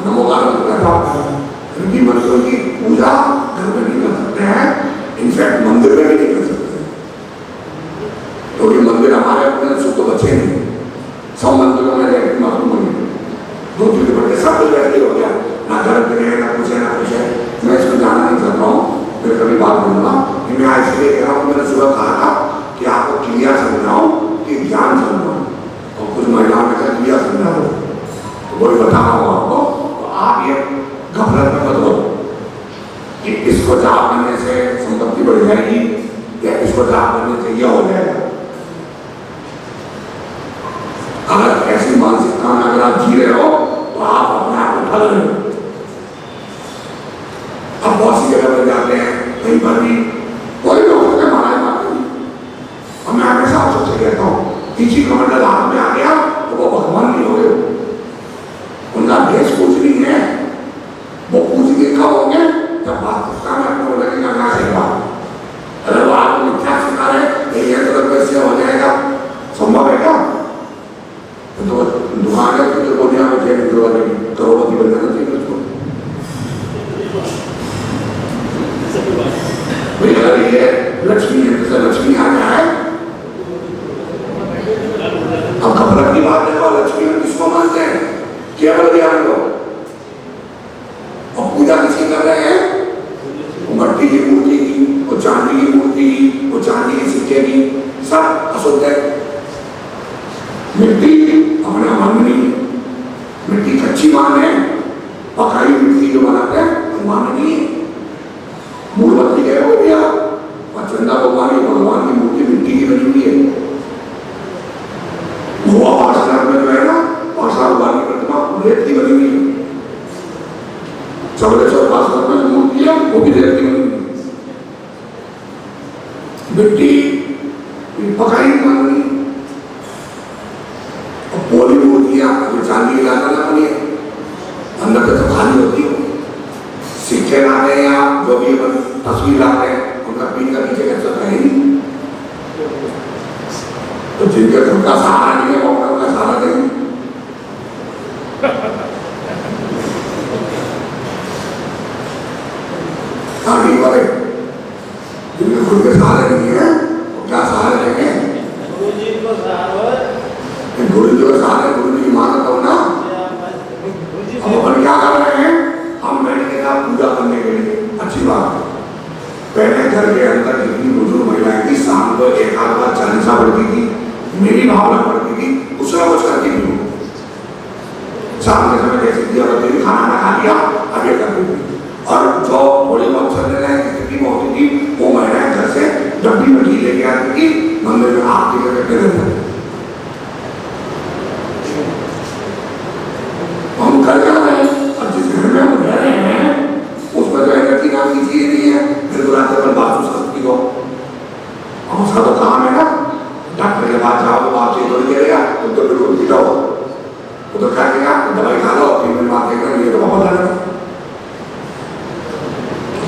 नमोकार मंत्र का जाप करना, रिद्धि मंत्रों की पूजा घर में नहीं कर सकते हैं, इनफैक्ट मंदिर में भी नहीं कर सकते, क्योंकि मंदिर हमारे अपने सुख तो बचे नहीं। सब मंदिरों में रहती मालूम नहीं, 2-3 बड़े सब कुछ रहती हो गया, ना घर पे है, ना कुछ है, ना कुछ है। मैं इसमें जाना नहीं चाहता हूँ, फिर कभी बात करूँगा। मैं आज इसलिए कह रहा हूँ, मैंने सुबह कहा था कि आपको क्रिया समझाऊँ कि ज्ञान समझाऊँ, और कुछ महिलाओं ने कहा क्रिया समझाओ, तो वही बता रहा हूँ आपको। तो आप ये घबराहट में बदलो कि इसको जाप करने से संपत्ति बढ़ जाएगी, या इसको जाप करने से यह हो जाएगा। अगर ऐसी मानसिकता में अगर आप जी रहे हो तो आप अपने आप को ठग रहे हो। अब बहुत सी जगह पर जाते हैं, कहीं पर भी कोई लोग होते हैं महाराज माता जी, और मैं हमेशा आप सबसे कहता हूँ, किसी कमंडल हाथ में आ गया तो वो भगवान नहीं हो गए। उनका भेष कुछ नहीं है, वो कुछ देखा होंगे जब वास्तविकता में अपने लगेगा ना सेवा। अरे वो आपको मिथ्या सिखा रहे, ये तो कैसे हो जाएगा, संभव है क्या? तो दुकान है तो दुनिया में जैन करोड़पति बन जाना चाहिए उसको। भाई अगर ये लक्ष्मी है तो लक्ष्मी आ जाए, अब घबराहट की बात है, लक्ष्मी हम किसको मानते हैं? केवल ज्ञान को। और पूजा किसकी कर रहे हैं? मट्टी की मूर्ति की, वो चांदी की मूर्ति की, वो चांदी के सिक्के की, सब अशुद्ध है। मिट्टी अपना मन नहीं, मिट्टी कच्ची मान है, पकाई मिट्टी जो बनाते हैं मान नहीं है। मूर्ति गए हो गया, और चंदा भगवान की मूर्ति मिट्टी की बनी हुई है। वो पाठशाला में जो है ना, पाठशाला भगवान की प्रतिमा रेत की बनी हुई है। चौड़ेश्वर पाठशाला में जो मूर्ति है वो भी रेत की बनी हुई है। मिट्टी पकाई मान नहीं, पोली मूर्तियां अभी चांदी की लाना ना बनी है, अंदर से तो खाली होती है। सिक्के लाते हैं या जो भी तस्वीर लाते हैं, उनका पीठ का नीचे कैसा है नहीं। तो जिनके धन का सहारा नहीं है वो अपना सहारा देंगे। आगे वाले जिनके खुद के सहारे नहीं है वो क्या सहारे देंगे? गुरु जी को सारे गुरु जी की मानत हो ना। अब अपन क्या कर रहे हैं, हम बैठ के साथ पूजा करने के लिए, अच्छी बात है। पहले घर के अंदर जितनी बुजुर्ग महिलाएं थी, शाम को एक आध बार चालीसा पढ़ती थी, मेरी भावना पढ़ती थी, उसका कुछ करती थी। शाम के समय जैसे कि औरत ने खाना ना खा लिया, आगे करती थी। और जो थोड़ी बहुत चलने लायक स्थिति में होती थी, वो महिलाएं घर से डब्बी में घी लेके आती थी, मंदिर में आरती करके दे देती। हम घर जा रहे हैं, और जिस घर में हम रह रहे हैं उसमें तो एनर्जी नाम की चीज नहीं है, फिर बुलाते पर बात संस्कृति को। और उसका तो काम है ना, डॉक्टर के पास जाओ, बात से थोड़ी देर या तुम तो बिल्कुल पीटा हो, वो तो क्या कहेगा, दवाई खा लो, 3 दिन बाद देखना, ये तो बहुत ज्यादा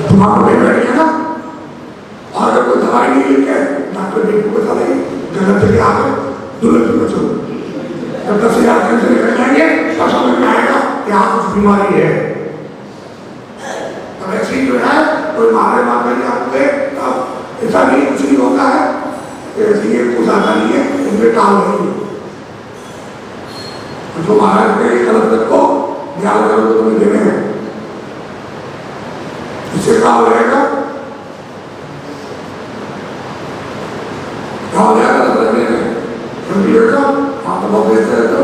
तुम्हारा पेट बैठ गया ना। और अगर कोई दवाई नहीं लेके डॉक्टर ने को बता देंगे गलत जगह आ गए, दुल्हन को चलो, जब 10,000 कैंसर निकल जाएंगे तब समझ में आएगा कि यहाँ कुछ बीमारी है। अब ऐसे ही जो है कोई मारे मार कर आपके ऐसा नहीं, कुछ नहीं होता है, ऐसे ये कुछ आता नहीं है, इनमें टाल नहीं। जो महाराज के गलत रखो, ज्ञान करो तो तुम्हें देने हैं, इससे क्या हो जाएगा, क्या हो जाएगा गलत रखने में, हाँ तो बहुत बेहतर है। तो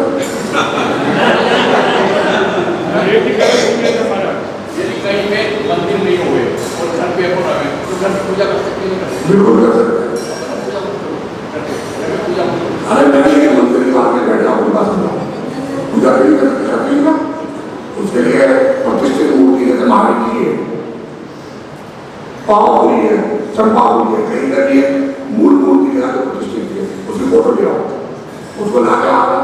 कहीं में मंदिर नहीं हुए और घर पे हो रहे हैं, तो घर में पूजा कर सकते हैं, बिल्कुल कर सकते हैं। अरे मैं ये मंदिर की बात में बैठ जाऊँ, उनका समझाऊँ, पूजा नहीं कर सकते ना, उसके लिए प्रतिष्ठित मूर्ति जैसे महावीर जी है, पाव हुई है, चंपा हुई है, कहीं कर लिए मूल मूर्ति के आगे प्रतिष्ठित है, उसकी फोटो ले आओ, उसको ला के आना,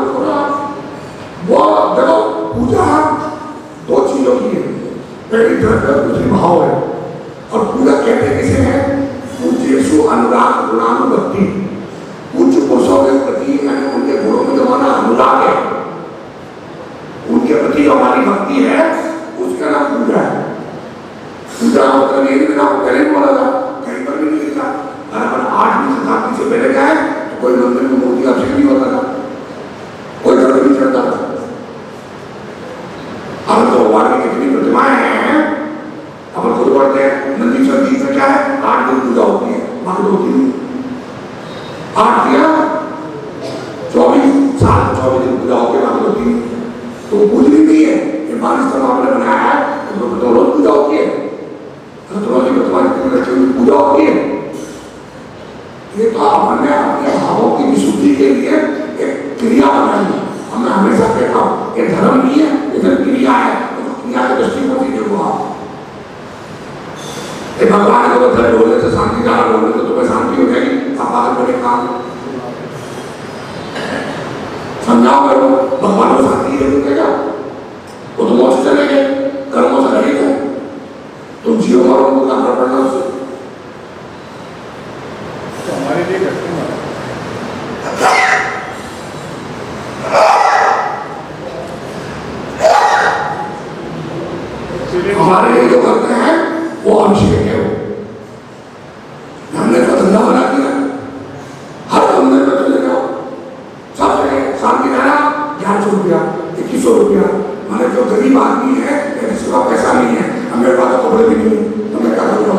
वो देखो पूजा 2 चीजों की है, पहली द्रव्य दूसरी भाव है। और पूजा कहते किसे है, पूज्येषु अनुराग गुणानुभक्ति, पूज्य पुरुषों के प्रति यानी उनके गुणों में जो हमारा अनुराग है, उनके प्रति जो हमारी भक्ति है, उसका नाम पूजा है। पूजा मतलब ये भी नाम पहले बोला था, कहीं पर भी नहीं लिखा। अगर 8वीं शताब्दी से पहले क्या है तो कोई मंदिर में मूर्ति अभिषेक नहीं होता था, कोई घर नहीं चढ़ता था। अब तो भगवान की कितनी प्रतिमाएं हैं, अपन खुद पढ़ते हैं, नंदीश्वर जी में क्या है, 8 दिन पूजा होती है, बाकी 2 दिन 8 दिया 24 साल 24 दिन पूजा होती है, बाकी 2 दिन तो पूजनी नहीं है। ये मानस का आपने बनाया है तो रोज पूजा होती है, तो रोज तुम्हारी पूजा होती है। ये तो आपने अपने भावों की विशुद्धि के लिए एक क्रिया बनाई। मैं हमेशा कहता हूँ ये धर्म नहीं है, ये क्रिया है, तो क्रिया के दृष्टिकोण से देखो आप। भगवान को बदले बोले तो शांति का बोले तो तुम्हें शांति हो जाएगी, आप आगे बढ़े काम समझाओ करो, भगवान को शांति दे देगा, वो तो मौत से चले गए, कर्मों से रहित है, तुम जियो मरो उनको करना पड़ना उससे। हमारे लिए हमारे लिए जो करते हैं वो अभिषेक है। हमने तो धंधा बना दिया, हर मंदिर में चले जाओ, सब जगह शांति रहना 1100 रुपया 2100 रुपया। मैंने जो गरीब आदमी है किसी का पैसा नहीं है, मेरे पास तो कपड़े भी नहीं है, तो मैं क्या करूँगा,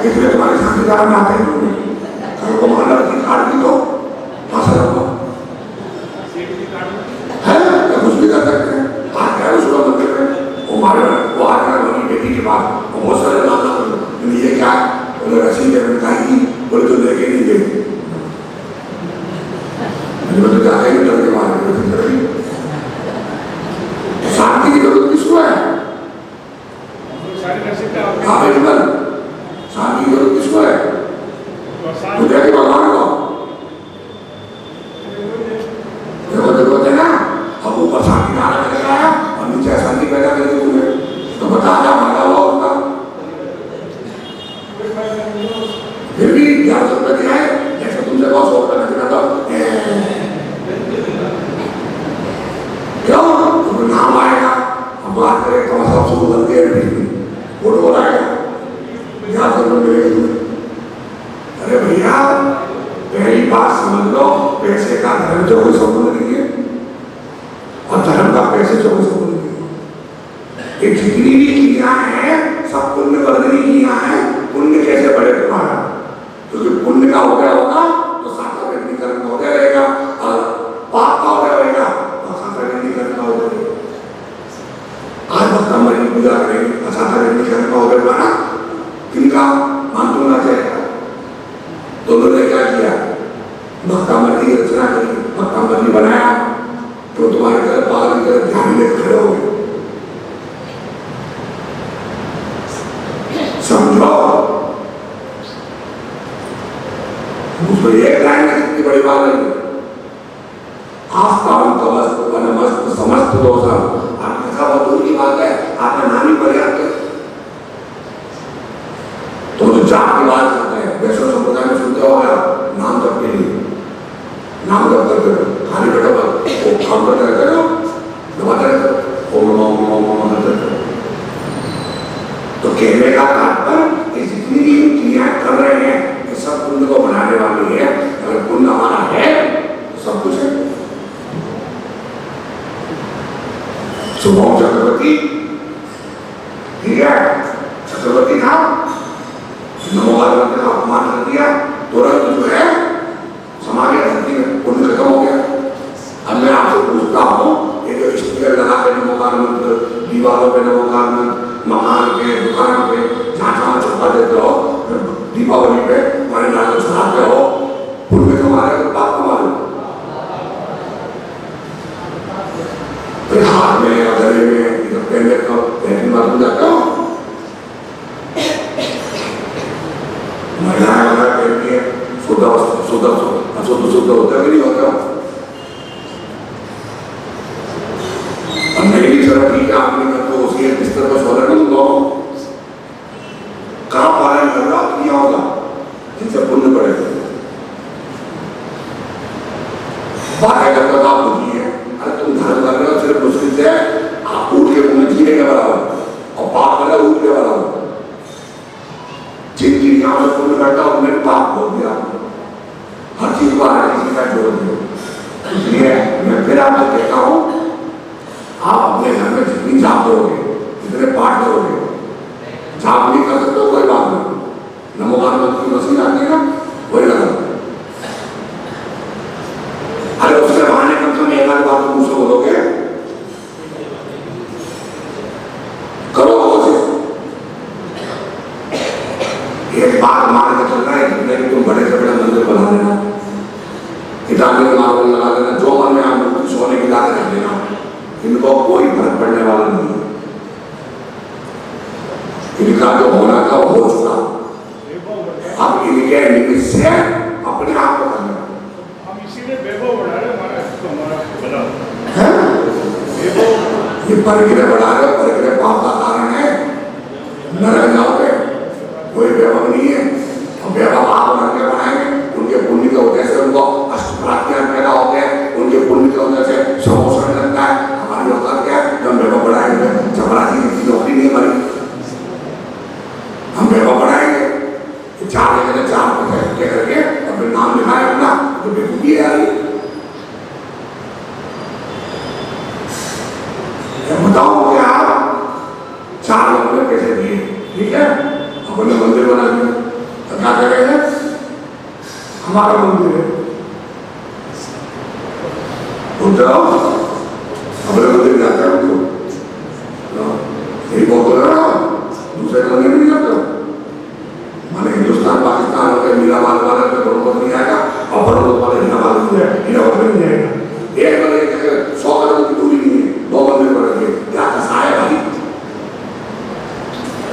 इसलिए तुम्हारे शांतिदार में आते हैं को माना कार्ड भी तो पास रखो है, कुछ भी कर सकते हैं। आज क्या है सुबह मंदिर में वो मारे वो आ रहा है बेटी के पास, वो बहुत सारे लाना ये क्या उन्हें रसीद खाएगी, बोले तो लेके नहीं गए, तो क्या है डर के मारे। शांति की जरूरत किसको है, शांति की जरूरत किसको है, पूजा के भगवान को देखो देखो ना। अब ऊपर शांति का आनंद लगाया और नीचे शांति पैदा कर दी तुम्हें, तो बता क्या मांगा हुआ उसका, फिर भी 1100 रुपये दिया है, जैसे तुमसे 100 रुपये लगना था पैसे का धर्म से कोई संबंध नहीं है और धर्म का पैसे से कोई संबंध नहीं है। ये जितनी भी क्रिया है सब पुण्य वर्धनी क्रिया है। पुण्य कैसे बढ़े तुम्हारा, क्योंकि पुण्य का हो गया होगा तो साकार व्यक्तिकरण हो गया रहेगा और पाप का हो गया रहेगा तो साकार व्यक्तिकरण का हो जाएगा। आज भक्तामरी की पूजा करेंगे असाकार व्यक्तिकरण का हो गया ना, किनका मान तुलना जाएगा। दोनों ने क्या किया, भक्तामरी की रचना करी, भक्तामरी बनाया तो तुम्हारी तरफ बाहर की तरफ ध्यान में खड़े हो गए। समझो उसको एक लाइन में कितनी बड़ी बात है। आस्तावं तमस्त वनमस्त समस्त दोषम, आपने कहा बहुत दूर की बात है, आपका नाम ही पर्याप्त है। तो जाप की बात करते हैं, वैष्णव संप्रदाय में सुनते हो नाम जप के लिए, नाम जप करते हो खाली बैठा वो काम करते रहते हो, दबाते रहते हो ओम ओम ओम ओम करते हो। तो कहने का तात्पर्य जितनी भी क्रियाएं कर रहे हैं ये सब पुण्य को बनाने वाली है। अगर पुण्य हमारा है तो सब कुछ है। सुबह चक्रवर्ती ठीक है, चक्रवर्ती था, नमोवाद का अपमान कर दिया, तुरंत जो है समा गया धरती में, पुण्य खत्म हो गया। अब मैं आपसे पूछता हूँ, ये जो स्टीकर लगा के नमोकार मंत्र, दीवारों पे नमोकार मंत्र, मकान पे दुकान पे जहाँ जहाँ छुपा देते हो, दीपावली पे हमारे नाम सुनाते हो, पुण्य कमारे हो पाप कमारे। फिर हाथ में या गले में इधर पहनने का पहनने वाला जाते हो, महिलाएं वगैरह पहनती है शुद्ध शुद्ध अशुद्ध शुद्ध होता भी नहीं होता। और नहीं चलो ठीक है आपने तो उसी बिस्तर पर सो रहे हो कहाँ पालन कर रहा किया होगा जिनसे पुण्य पड़ेगा। बात है जब तक आप बुद्धि है, अरे तुम धर्म कर रहे हो सिर्फ मुश्किल से आप ऊट के मुंह में जीने के बराबर और पाप कर रहे हो ऊट के बराबर। जिन क्रियाओं में पुण्य करता हूं उन्हें पाप बोल दिया, हर चीज को हर किसी का जोड़ दिया। इसलिए मैं फिर आपसे कहता हूँ, आप अपने घर में जितनी जाप करोगे, जितने पाठ करोगे, जाप नहीं कर सकते कोई बात नहीं, नमोकार मंत्र की मशीन आती है ना वही लगा। अरे उसके बहाने कम से कम एक आध बात मुझसे बोलोगे, करो कोशिश। एक बात मान के चलना है कि तुम बड़े से बड़े मंदिर बना देना, इटालियन मार्बल लगा देना, जो मन में आप सोने की दादें कर देना, इनको कोई फर्क पड़ने वाला नहीं है। इनका जो होना था वो हो चुका, अब इनके निमित्त से अपने आप को करना। हम इसीलिए वैभव बढ़ा रहे हैं, ये परिग्रह बढ़ा रहे, परिग्रह पाप का कारण है, नरक जाओगे, कोई वैभव नहीं है। और वैभव आप करके बनाएंगे, उनके पुण्य की वजह से उनको अष्टप्राज्ञान पैदा होते हैं, उनके पुण्य की वजह से सपोषण लगता है। हमारी औकात क्या है, जब वैभव बढ़ाएंगे, चपरासी की नौकरी नहीं हमारी, हम वैभव बढ़ाएंगे, चार जगह चार पैसे करके और फिर नाम लिखाए अपना तो बेवकूफी है। बताओ कि आप 4 लोगों ने पैसे दिए, ठीक है, अपने मंदिर बना दिया, तो क्या करेंगे, हमारा मंदिर है, जाओ अपने मंदिर जाते हैं उनको यही बहुत रहा, दूसरे मंदिर में नहीं जाते। माने हिंदुस्तान पाकिस्तान होकर मीराबाद वाला तो बरोबर नहीं आएगा और बरोबर वाले हिनाबाद नहीं आएगा, हिनाबाद नहीं आएगा। एक मंदिर के 100 कदम की दूरी नहीं है, 2 मंदिर बनेंगे, क्या कसा है भाई।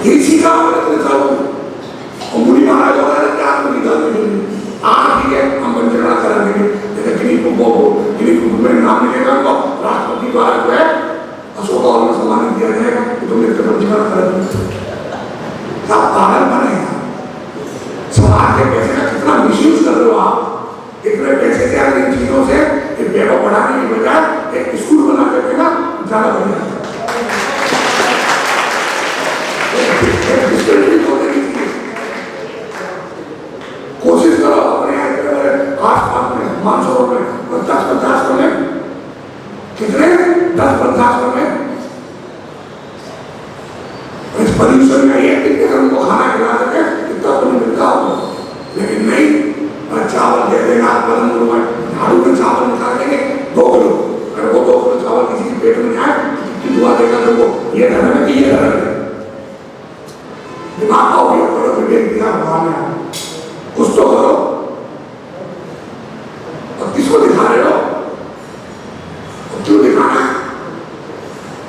ये सीखा अपने सालों में और मुनि महाराज हो रहा है क्या आपको निकाल देंगे, ठीक है हम पंचरणा करा देंगे, जैसे किन्हीं को में नाम मिलेगा तो राष्ट्रपति द्वारा जो है अशोक और में सम्मान दिया जाएगा तो तुमने पंचरणा कर दी। क्या पागल बनेगा, समाज के पैसे का कितना मिसयूज कर रहे हो आप, इतने पैसे से इन चीजों से में, 10 में कितने 10 में इस पर्यूषण में एक दिन तक हमको खाना खिला सके इतना तो नहीं मिलता हो, लेकिन नहीं चावल दे देगा झाड़ू में चावल निकाल देंगे 2 किलो, अगर वो 2 किलो चावल किसी के पेट में जाए कि दुआ देगा तो वो ये धर्म है कि ये धर्म है, दिमाग का उपयोग करो, विवेक दिया भगवान ने, कुछ तो करो। और किसको दिखा रहे हो, क्यों दिखाना?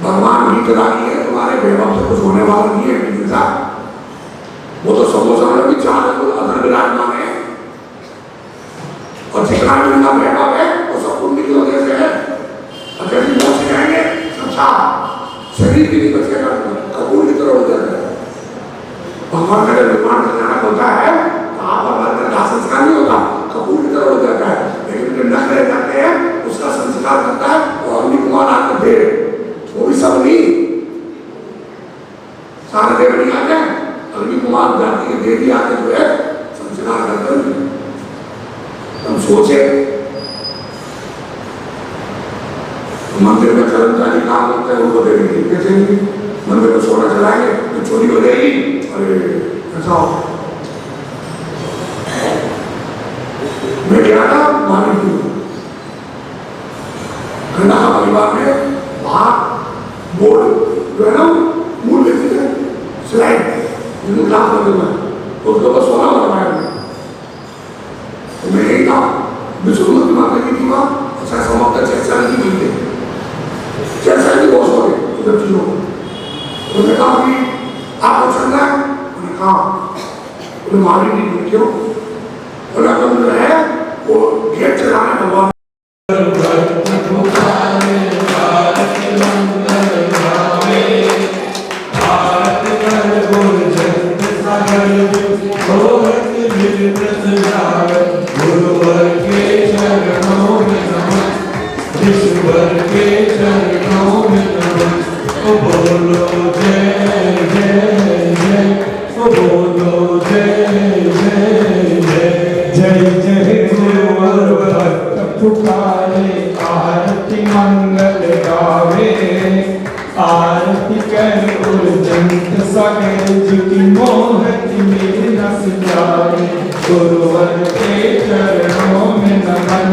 भगवान वीतरागी है, तुम्हारे वैभव से कुछ होने वाला नहीं है। वो तो समोसा में भी 4 अदर विराजमान है, और जितना भी उनका वैभव है वो सब पुण्य की वजह से है। अगर भी पहुंच जाएंगे संसार शरीर की नहीं बचेगा, कपूर की तरह हो जाता है। भगवान का निर्माण करना होता है तो आप भगवान का दाह संस्कार नहीं होता, कपूर की तरह हो जाता है। लेकिन जो नख रह जाते हैं उसका संस्कार करता है और अग्नि कुमार आकर दे, वो भी सब नहीं, सारे देव नहीं आते हैं, अग्नि कुमार जाति के देवी आते जो है संस्कार करते हैं। हम सोचे मंदिर में कर्मचारी काम करते हैं, उनको देंगे कैसे नहीं, मंदिर में सोना चलाएंगे तो चोरी हो जाएगी। अरे ऐसा मैं गया था मानी खंडा परिवार में, वहां बोर्ड जो है ना मूल व्यक्ति थे स्लाइड ग्लास मंदिर में, उसके ऊपर सोना बनवाया तो मैं यही था विष्णुमूर्ति माता की थी वहां, अच्छा समाप्त 6 साल की मिलते 6 साल की बहुत हो गए उधर चीजों को। उन्होंने कहा कि आपको चलना है, उन्होंने कहा उन्हें मारी नहीं क्यों, उन्होंने जो है वो गेट चलाने भगवान पुकारे आरती मंगल गावे, आरती कर उर्जंत सागर जिकी मोहती मेरे रस जावे। गुरुवर के चरणों में नमन,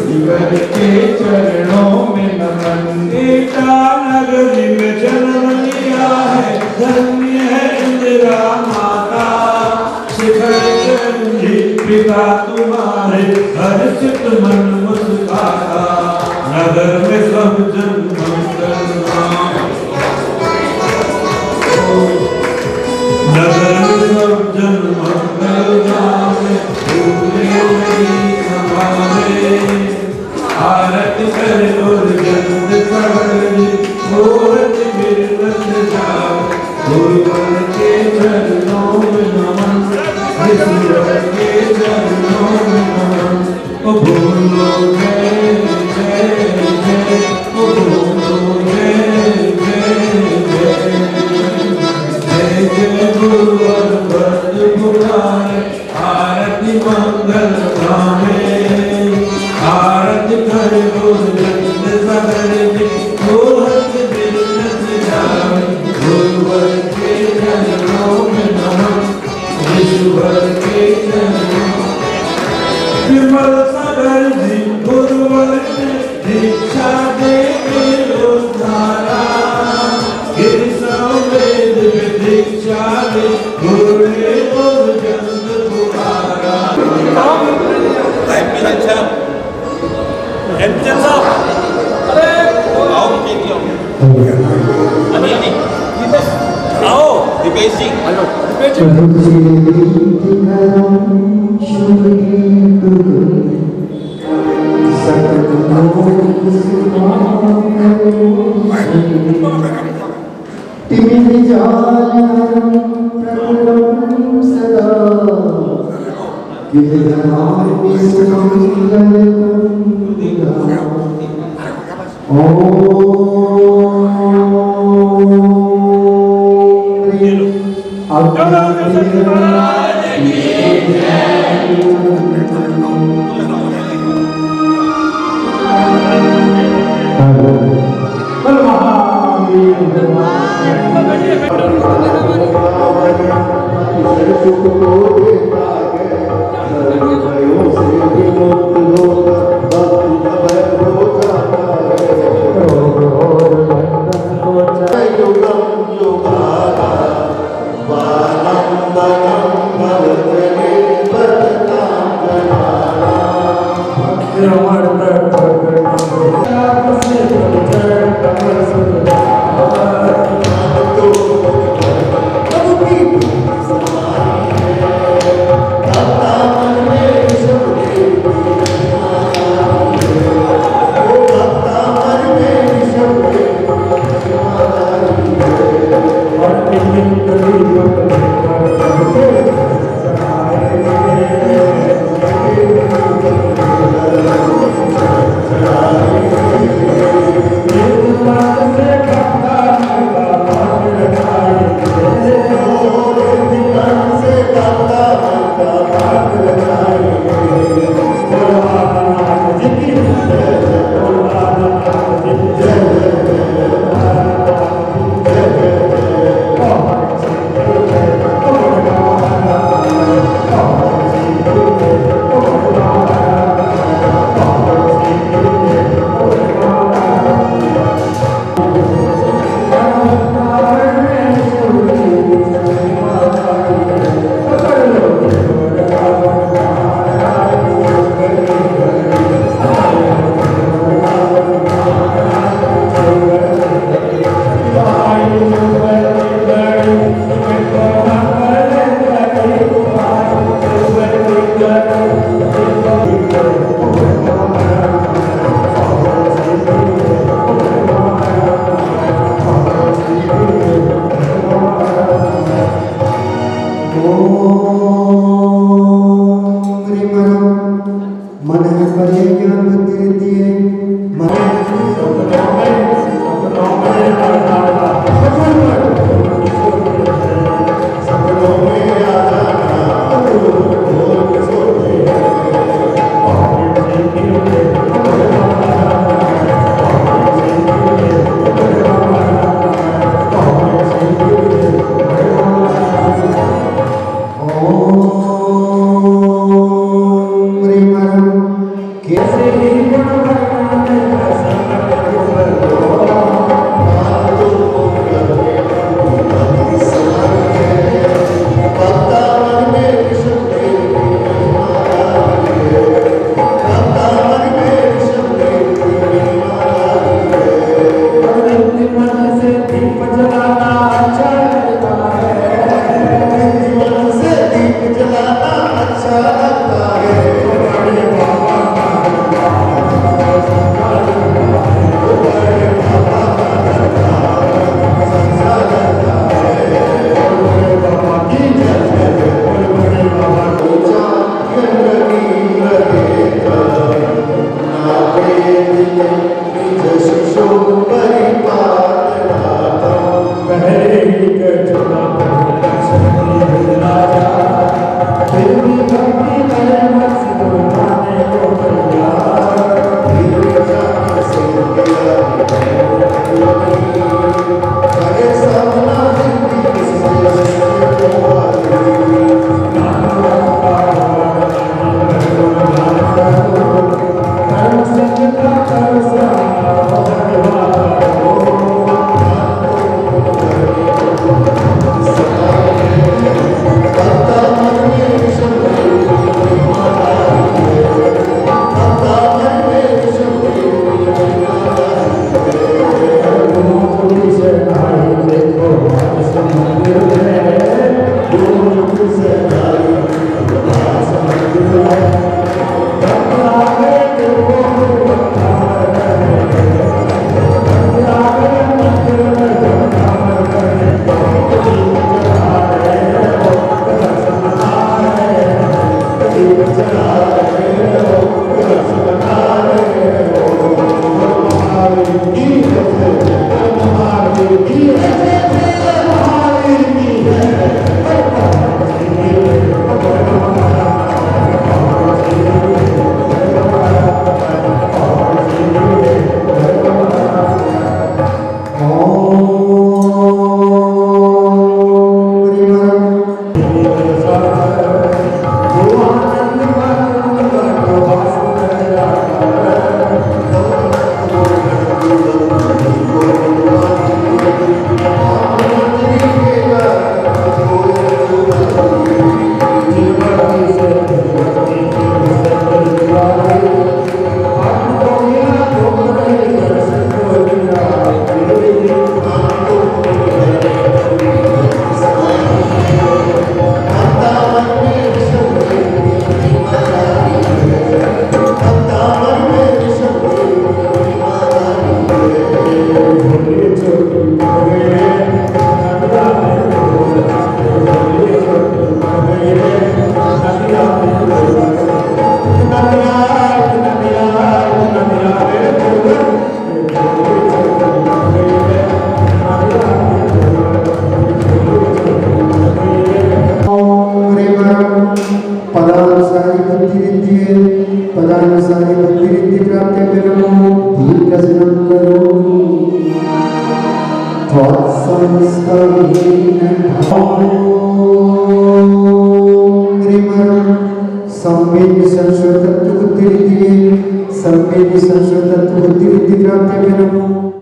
शिवर के चरणों में नमन। सीता नगरी में जन्म लिया है, धन्य है इंदिरा माता। शिखर चंडी पिता तुम्हारे, हर्षित मन मुस्काता। नगर में सब जन मंगल गाएं, नगर में सब जन मंगल गाएं। फूले नहीं हमारे, आरती करे और जन्म सवरी, मूर्त बिरत जाओ। गुरुवर के चरणों में नमन, ईश्वर के चरणों में नमन। ओ बोलो जय जय जय, ओ बोलो जय जय जय। जय जय गुरुवर भक्त पुराणे, आरती मंगल गावे। आरती करे गुरुजन सगरे, मूर्त बिरत जावे। गुरुवर के चरणों में नमन, ईश्वर के चरणों। विमल सागर जी गुरुवर ने दीक्षा दे के उद्धारा। गिरि संवेद में दीक्षा दे, गुरु ने गुरुजन पुकारा। आओ दीपेश जी, Oh अच्छा संवेद संशोधन बुद्धि प्राप्ति नमो